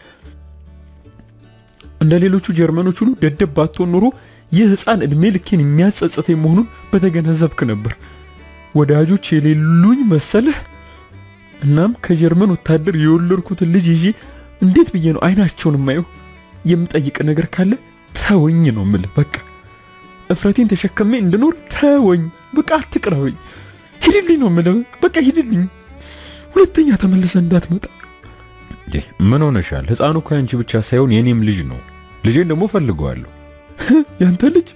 እንደ ሌሎቹ ጀርመኖች ሁሉ ደደብ ባትሆን ኖሮ ይህ ሕፃን እድሜ ልኬን የሚያጸጽተኝ መሆኑን በተገነዘብክ ነበር። ወዳጆች የሌሉኝ መሰለህ? እናም ከጀርመን ወታደር የወለድኩትን ልጅ ይዤ እንዴት ብዬ ነው አይናቸውን የማየው? የምጠይቅ ነገር ካለ ተወኝ ነው የምልህ። በቃ እፍረቴን ተሸከሜ እንድኖር ተወኝ። በቃ አትቅረበኝ። ሂድልኝ ነው የምልህ። በቃ ሂድልኝ። ሁለተኛ ተመልሰህ እንዳትመጣ። ምን ሆነሻል? ሕፃኑ ካንቺ ብቻ ሳይሆን የኔም ልጅ ነው። ልጄን ደግሞ ፈልገዋለሁ። ያንተ ልጅ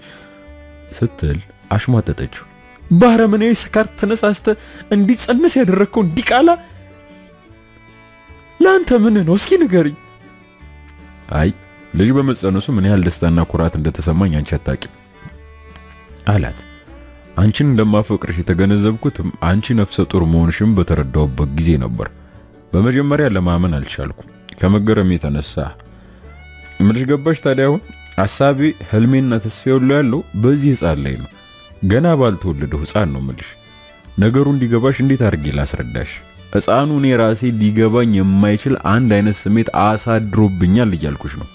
ስትል አሽሟጠጠችው። ባረመኔያዊ ስካር ተነሳስተ እንዲጸነስ ያደረከው እንዲቃላ ላንተ ምን ነው? እስኪ ንገሪኝ። አይ ልጅ በመጸነሱ ምን ያህል ደስታና ኩራት እንደተሰማኝ አንቺ አታውቂም አላት። አንቺን እንደማፈቅርሽ የተገነዘብኩትም አንቺ ነፍሰ ጡር መሆንሽም በተረዳውበት ጊዜ ነበር። በመጀመሪያ ለማመን አልቻልኩም። ከመገረም የተነሳ ምንሽ ገባሽ? ታዲያ አሁን ሐሳቤ ህልሜና ተስፋዬ ሁሉ ያለው በዚህ ሕፃን ላይ ነው። ገና ባልተወለደው ሕፃን ነው ምልሽ። ነገሩ እንዲገባሽ እንዴት አድርጌ ላስረዳሽ? ሕፃኑ እኔ ራሴ ሊገባኝ የማይችል አንድ አይነት ስሜት አሳድሮብኛል እያልኩሽ ነው።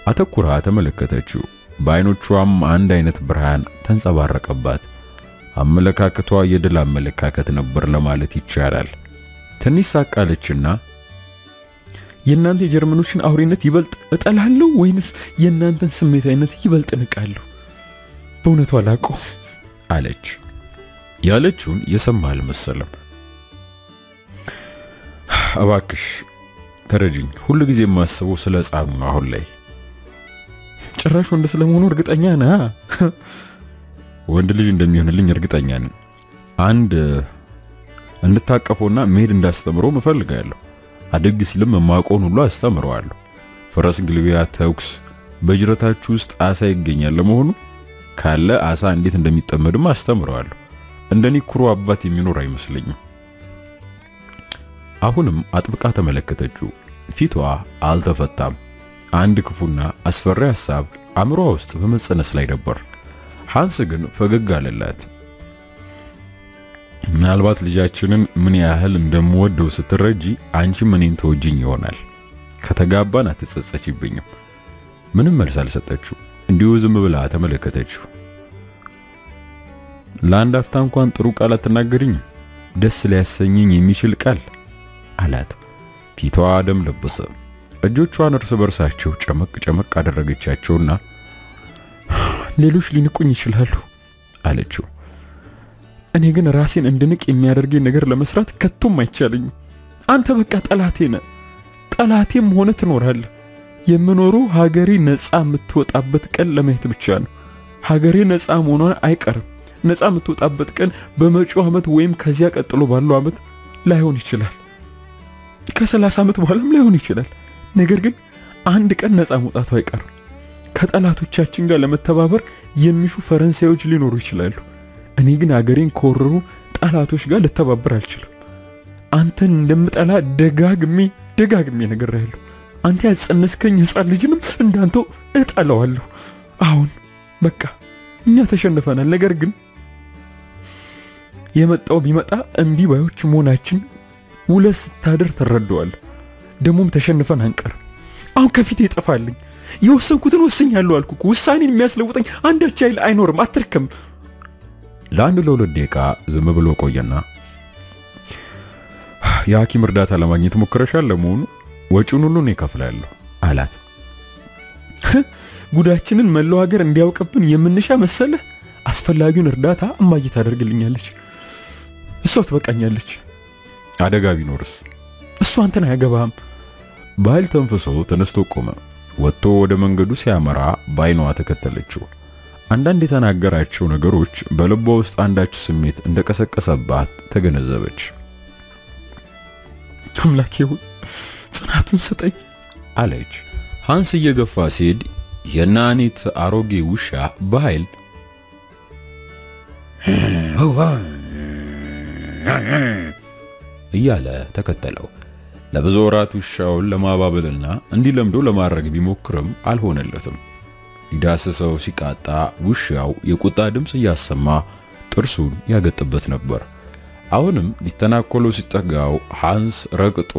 አተኩራ ተመለከተችው። በአይኖቿም አንድ አይነት ብርሃን ተንጸባረቀባት። አመለካከቷ የድል አመለካከት ነበር ለማለት ይቻላል። ትንሽ ሳቃለችና የእናንተ የጀርመኖችን አውሬነት ይበልጥ እጠላለሁ ወይንስ የእናንተን ስሜታዊነት ይበልጥ ንቃለሁ? በእውነቱ አላውቀው አለች። ያለችውን የሰማ አልመሰለም። እባክሽ ተረጅኝ። ሁሉ ጊዜ የማስበው ስለ ሕፃኑ ነው አሁን ላይ። ጭራሽ ወንድ ስለመሆኑ እርግጠኛ ነህ? ወንድ ልጅ እንደሚሆንልኝ እርግጠኛ ነኝ። አንድ እንድታቀፈውና መሄድ እንዳስተምረው እፈልጋለሁ። አደግ ሲልም የማውቀውን ሁሉ አስተምረዋለሁ። ፈረስ ግልቢያ፣ ተኩስ፣ በጅረታችሁ ውስጥ አሳ ይገኛል ለመሆኑ ካለ አሳ እንዴት እንደሚጠመድም አስተምረዋለሁ። እንደኔ ኩሩ አባት የሚኖር አይመስለኝም። አሁንም አጥብቃ ተመለከተችው። ፊቷ አልተፈታም። አንድ ክፉና አስፈሪ ሐሳብ አእምሯ ውስጥ በመጸነስ ላይ ነበር። ሃንስ ግን ፈገግ አለላት። ምናልባት ልጃችንን ምን ያህል እንደምወደው ስትረጂ አንቺም እኔን ተወጂኝ ይሆናል። ከተጋባን አትጸጸቺብኝም። ምንም መልስ አልሰጠችው። እንዲሁ ዝም ብላ ተመለከተችው። ለአንድ አፍታ እንኳን ጥሩ ቃል አትናገሪኝ? ደስ ሊያሰኘኝ የሚችል ቃል አላት። ፊቷ ደም ለበሰ። እጆቿን እርስ በርሳቸው ጨመቅ ጨመቅ አደረገቻቸውና ሌሎች ሊንቁኝ ይችላሉ አለችው። እኔ ግን ራሴን እንድንቅ የሚያደርገኝ ነገር ለመስራት ከቶም አይቻለኝም። አንተ በቃ ጠላቴ ነህ። ጠላቴም ሆነ ትኖራለህ። የምኖረው ሀገሬ ነፃ የምትወጣበት ቀን ለማየት ብቻ ነው። ሀገሬ ነፃ መሆኗ አይቀርም። ነፃ የምትወጣበት ቀን በመጪው ዓመት ወይም ከዚያ ቀጥሎ ባለው ዓመት ላይሆን ይችላል። ከ30 ዓመት በኋላም ላይሆን ይችላል። ነገር ግን አንድ ቀን ነፃ መውጣቱ አይቀርም። ከጠላቶቻችን ጋር ለመተባበር የሚሹ ፈረንሳዮች ሊኖሩ ይችላሉ። እኔ ግን ሀገሬን ከወረሩ ጠላቶች ጋር ልተባበር አልችልም። አንተን እንደምጠላ ደጋግሜ ነግሬሃለሁ። አንተ ያጸነስከኝ ሕፃን ልጅንም እንዳንተው እጠላዋለሁ። አሁን በቃ እኛ ተሸንፈናል። ነገር ግን የመጣው ቢመጣ እምቢ ባዮች መሆናችን ውለስ ስታደር ተረዳዋል። ደሞም ተሸንፈን አንቀር። አሁን ከፊት ይጠፋልኝ። የወሰንኩትን ወስኛለሁ አልኩ። ውሳኔን የሚያስለውጠኝ አንዳች ኃይል አይኖርም። አትርከም። ለአንድ ለሁለት ደቂቃ ዝም ብሎ ቆየና የሐኪም እርዳታ ለማግኘት ሞክረሻል? ለመሆኑ ወጪውን ሁሉ እኔ እከፍላለሁ አላት። ጉዳችንን መላው ሀገር እንዲያውቅብን የምንሻ መሰለህ? አስፈላጊውን እርዳታ እማዬ ታደርግልኛለች። እሷ ትበቃኛለች። አደጋ ቢኖርስ? እሷ አንተን አያገባህም። በኃይል ተንፍሶ ተነስቶ ቆመ። ወጥቶ ወደ መንገዱ ሲያመራ ባይኗ ተከተለችው። አንዳንድ የተናገራቸው ነገሮች በልቧ ውስጥ አንዳች ስሜት እንደቀሰቀሰባት ተገነዘበች። አምላኬ ሆይ ጽናቱን ስጠኝ አለች። ሃንስ እየገፋ ሲሄድ የናኒት አሮጌ ውሻ በኃይል እያለ ተከተለው። ለብዙ ወራት ውሻውን ለማባበልና እንዲለምዶ ለማድረግ ቢሞክርም አልሆነለትም። ሊዳስሰው ሲቃጣ ውሻው የቁጣ ድምጽ እያሰማ ጥርሱን ያገጥበት ነበር። አሁንም ሊተናኮለው ሲጠጋው ሃንስ ረግጦ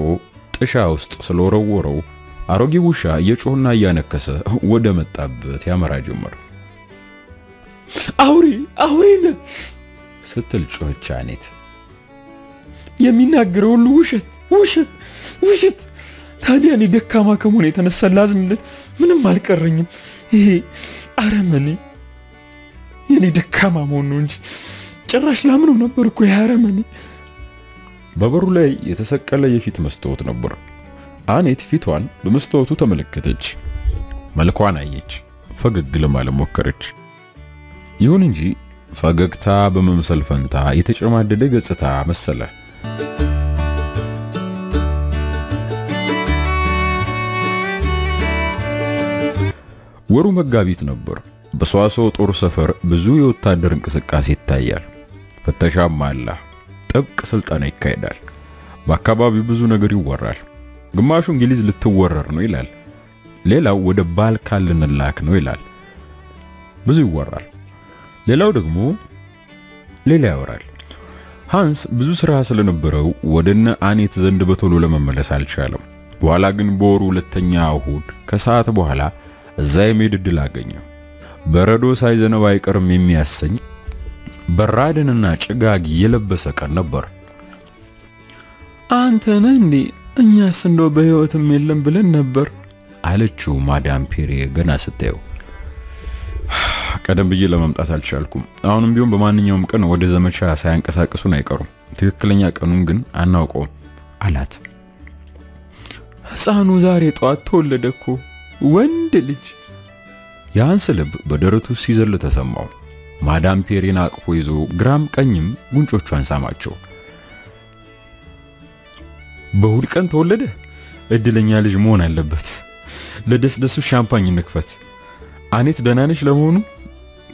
ጥሻ ውስጥ ስለወረወረው አሮጌ ውሻ እየጮህና እያነከሰ ወደ መጣበት ያመራ ጀመር። አውሬ ስትል ጮኸች አኔት። የሚናገረው ሁሉ ውሸት። ታዲያ እኔ ደካማ ከመሆኔ የተነሳ ላዝንለት ምንም አልቀረኝም። ይሄ አረመኔ የኔ ደካማ መሆን ነው እንጂ ጭራሽ ላምነው ነበር እኮ ያረመኔ። በበሩ ላይ የተሰቀለ የፊት መስታወት ነበር። አኔት ፊቷን በመስታወቱ ተመለከተች። መልኳን አየች። ፈገግ ለማለት ሞከረች። ይሁን እንጂ ፈገግታ በመምሰል ፈንታ የተጨማደደ ገጽታ መሰለ። ወሩ መጋቢት ነበር። በሷሶ ጦር ሰፈር ብዙ የወታደር እንቅስቃሴ ይታያል። ፍተሻም አለ። ጥብቅ ስልጠና ይካሄዳል። በአካባቢው ብዙ ነገር ይወራል። ግማሹ እንግሊዝ ልትወረር ነው ይላል። ሌላው ወደ ባልካን ልንላክ ነው ይላል። ብዙ ይወራል። ሌላው ደግሞ ሌላ ያወራል። ሃንስ ብዙ ስራ ስለነበረው ወደነ አኔት ዘንድ በቶሎ ለመመለስ አልቻለም። በኋላ ግን በወሩ ሁለተኛ እሁድ ከሰዓት በኋላ እዛ የመሄድ ዕድል አገኘ። በረዶ ሳይዘነብ አይቀርም የሚያሰኝ በራድንና ጭጋግ የለበሰ ቀን ነበር። አንተ ነህ እንዴ? እኛስ እንደው በህይወትም የለም ብለን ነበር አለችው ማዳም ፔሬ ገና ስታየው። ቀደም ብዬ ለመምጣት አልቻልኩም። አሁንም ቢሆን በማንኛውም ቀን ወደ ዘመቻ ሳያንቀሳቅሱን አይቀሩም። ትክክለኛ ቀኑን ግን አናውቀውም አላት። ሕፃኑ ዛሬ ጧት ተወለደ እኮ ወንድ ልጅ። የሃንስ ልብ በደረቱ ሲዘል ተሰማው። ማዳም ፔሬን አቅፎ ይዞ ግራም ቀኝም ጉንጮቿን ሳማቸው። በእሁድ ቀን ተወለደ? እድለኛ ልጅ መሆን አለበት። ለደስደሱ ሻምፓኝ እንክፈት። አኔት ደህና ነች ለመሆኑ?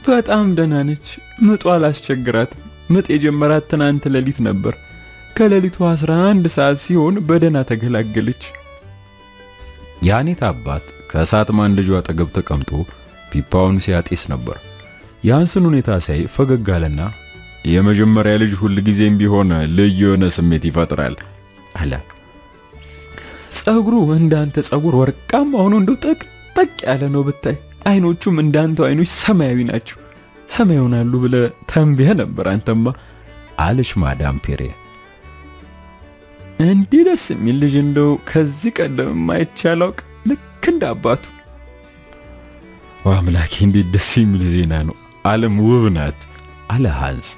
በጣም ደህና ነች። ምጧ አላስቸግራትም። ምጥ የጀመራት ትናንት ሌሊት ነበር። ከሌሊቱ 11 ሰዓት ሲሆን በደህና ተገላገለች። የአኔት አባት ከእሳት ማንደጃ አጠገብ ተቀምጦ ፒፓውን ሲያጤስ ነበር። የሃንስን ሁኔታ ሳይ ፈገግ አለና የመጀመሪያ ልጅ ሁሉ ጊዜም ቢሆን ልዩ የሆነ ስሜት ይፈጥራል አለ። ጸጉሩ እንዳንተ ጸጉር ወርቃማ ሆኖ እንደው ጠቅ ያለ ነው ብታይ። አይኖቹም እንዳንተው አይኖች ሰማያዊ ናቸው። ሰማይ ይሆናሉ ብለህ ተንብየ ነበር አንተማ አለች ማዳም ፔሬ። እንዲህ ደስ የሚል ልጅ እንደው ከዚህ ቀደም ማይቻለው ልክ እንደ አባቱ። አምላኬ እንዴት ደስ የሚል ዜና ነው። ዓለም ውብ ናት አለ ሃንስ።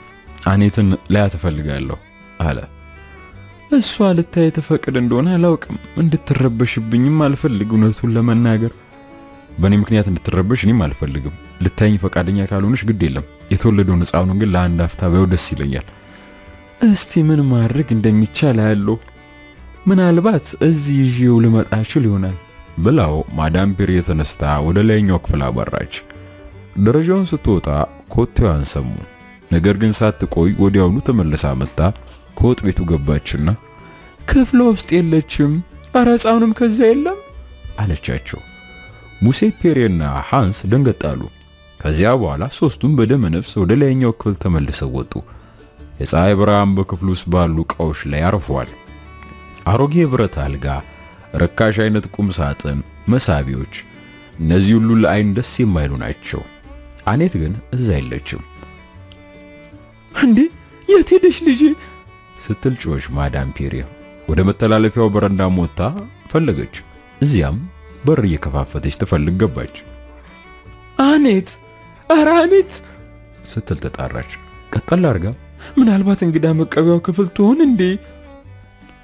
አኔትን ላያት እፈልጋለሁ አለ። እሷ ልታይ ተፈቅድ እንደሆነ አላውቅም። እንድትረበሽብኝም አልፈልግ። እውነቱን ለመናገር በእኔ ምክንያት እንድትረበሽ እኔም አልፈልግም። ልታይኝ ፈቃደኛ ካልሆነሽ ግድ የለም። የተወለደው ሕፃኑን ግን ለአንድ አፍታ ባየው ደስ ይለኛል። እስቲ ምን ማድረግ እንደሚቻል አያለው። ምናልባት እዚህ ይዤው ልመጣ እችል ይሆናል ብላው ማዳም ፔሬ ተነስታ ወደ ላይኛው ክፍል አበራች። ደረጃውን ስትወጣ ኮቴዋን ሰሙ። ነገር ግን ሳትቆይ ወዲያውኑ ተመልሳ መጣ። ከወጥ ቤቱ ገባችና ክፍሏ ውስጥ የለችም። ኧረ ሕፃኑም ከዛ የለም አለቻቸው። ሙሴ ፔሬና ሃንስ ደንገጣሉ። ከዚያ በኋላ ሶስቱም በደመ ነፍስ ወደ ላይኛው ክፍል ተመልሰው ወጡ። የፀሐይ ብርሃን በክፍሉ ውስጥ ባሉ ዕቃዎች ላይ አርፏል። አሮጌ ብረት አልጋ፣ ርካሽ አይነት ቁም ሳጥን፣ መሳቢያዎች፣ እነዚህ ሁሉ ለአይን ደስ የማይሉ ናቸው። አኔት ግን እዛ የለችም። እንዴ የት ሄደሽ ልጄ ስትል ጮኸች ማዳም ፔሪ። ወደ መተላለፊያው በረንዳ ሞታ ፈለገች። እዚያም በር እየከፋፈተች ትፈልግ ገባች። አኔት፣ ኧረ አኔት ስትል ተጣራች። ቀጠል አድርጋ ምናልባት እንግዳ መቀበያው ክፍል ትሆን እንዴ?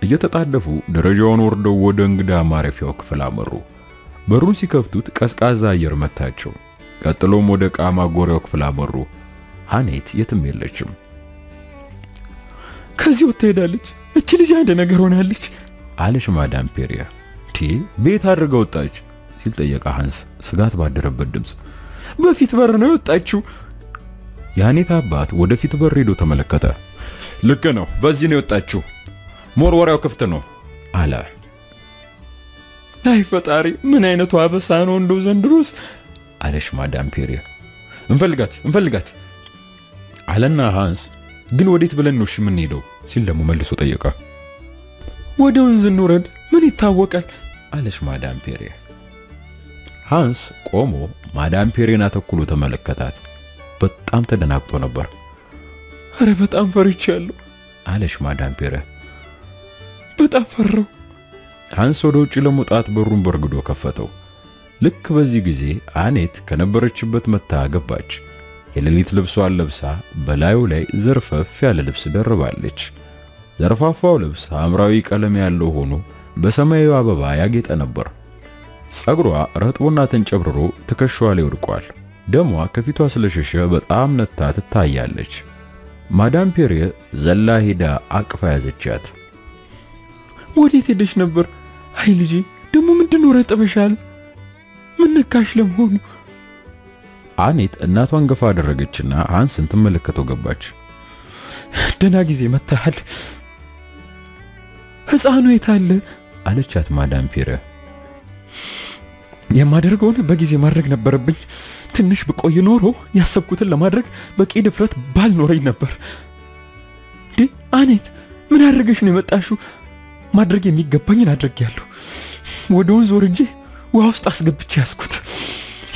እየተጣደፉ ደረጃውን ወርደው ወደ እንግዳ ማረፊያው ክፍል አመሩ። በሩን ሲከፍቱት ቀዝቃዛ አየር መታቸው። ቀጥሎም ወደ ዕቃ ማጎሪያው ክፍል አመሩ። አኔት የትም የለችም። ከዚህ ወጥታ ሄዳለች። እቺ ልጅ አንድ ነገር ሆናለች አለች ማዳም ፔሪ። ቤት አድርጋ ወጣች ሲል ጠየቀ ሃንስ ስጋት ባደረበት ድምጽ። በፊት በር ነው የወጣችው። የአኔት አባት ወደፊት በር ሄዶ ተመለከተ። ልክ ነው፣ በዚህ ነው የወጣችው። መወርወሪያው ክፍት ነው አለ። አይ ፈጣሪ፣ ምን አይነቱ አበሳ ነው እንደው ዘንድሮስ አለች ማዳም ፔሪ። እንፈልጋት አለና ሃንስ ግን ወዴት ብለን ነው ምን ሄደው ሲል ደግሞ መልሶ ጠየቀ። ወደ ወንዝ እንውረድ፣ ምን ይታወቃል አለች ማዳም ፔሪ። ሃንስ ቆሞ ማዳም ፔሪን አተኩሎ ተመለከታት። በጣም ተደናግጦ ነበር። አረ በጣም ፈርቻለሁ አለች ማዳም ፔሪ። በጣም ፈራው። ሃንስ ወደ ውጭ ለመውጣት በሩን በርግዶ ከፈተው። ልክ በዚህ ጊዜ አኔት ከነበረችበት መታ ገባች። የሌሊት ልብሷን ለብሳ በላዩ ላይ ዘርፈፍ ያለ ልብስ ደርባለች። ዘርፋፋው ልብስ ሐምራዊ ቀለም ያለው ሆኖ በሰማያዊ አበባ ያጌጠ ነበር። ጸጉሯ ረጥቦና ተንጨብርሮ ትከሻዋ ላይ ወድቋል። ደሟ ከፊቷ ስለሸሸ በጣም ነታ ትታያለች። ማዳም ፔሪ ዘላ ሄዳ አቅፋ ያዘቻት። ወዴት ሄደሽ ነበር? አይ ልጄ ደሞ ምንድነው ረጥበሻል? ምን ነካሽ ለመሆኑ? አኔት እናቷን ገፋ አደረገችና ሃንስን ተመለከተው ገባች። ደና ጊዜ መታሃል። ሕፃኑ የታለ? አለቻት ማዳም ፔሪ። የማደርገውን በጊዜ ማድረግ ነበረብኝ። ትንሽ ብቆይ ኖሮ ያሰብኩትን ለማድረግ በቂ ድፍረት ባልኖረኝ ነበር። እንዴ አኔት ምን አድርገሽ ነው የመጣሽው? ማድረግ የሚገባኝን አድርጌያለሁ። ወደ ወንዝ ወርጄ ውሃ ውስጥ አስገብቼ ያስኩት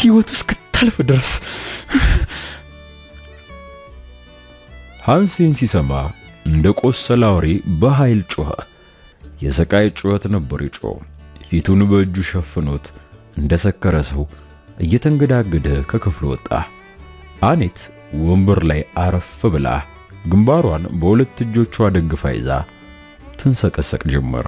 ህይወቱ እስክታልፍ ድረስ። ሃንስን ሲሰማ እንደ ቆሰለ አውሬ በኃይል ጮኸ። የሰቃይ ጩኸት ነበር የጮኸው። ፊቱን በእጁ ሸፍኖት እንደ ሰከረ ሰው እየተንገዳገደ ከክፍሉ ወጣ። አኔት ወንበር ላይ አረፍ ብላ ግንባሯን በሁለት እጆቿ ደግፋ ይዛ ትንሰቀሰቅ ጀመር።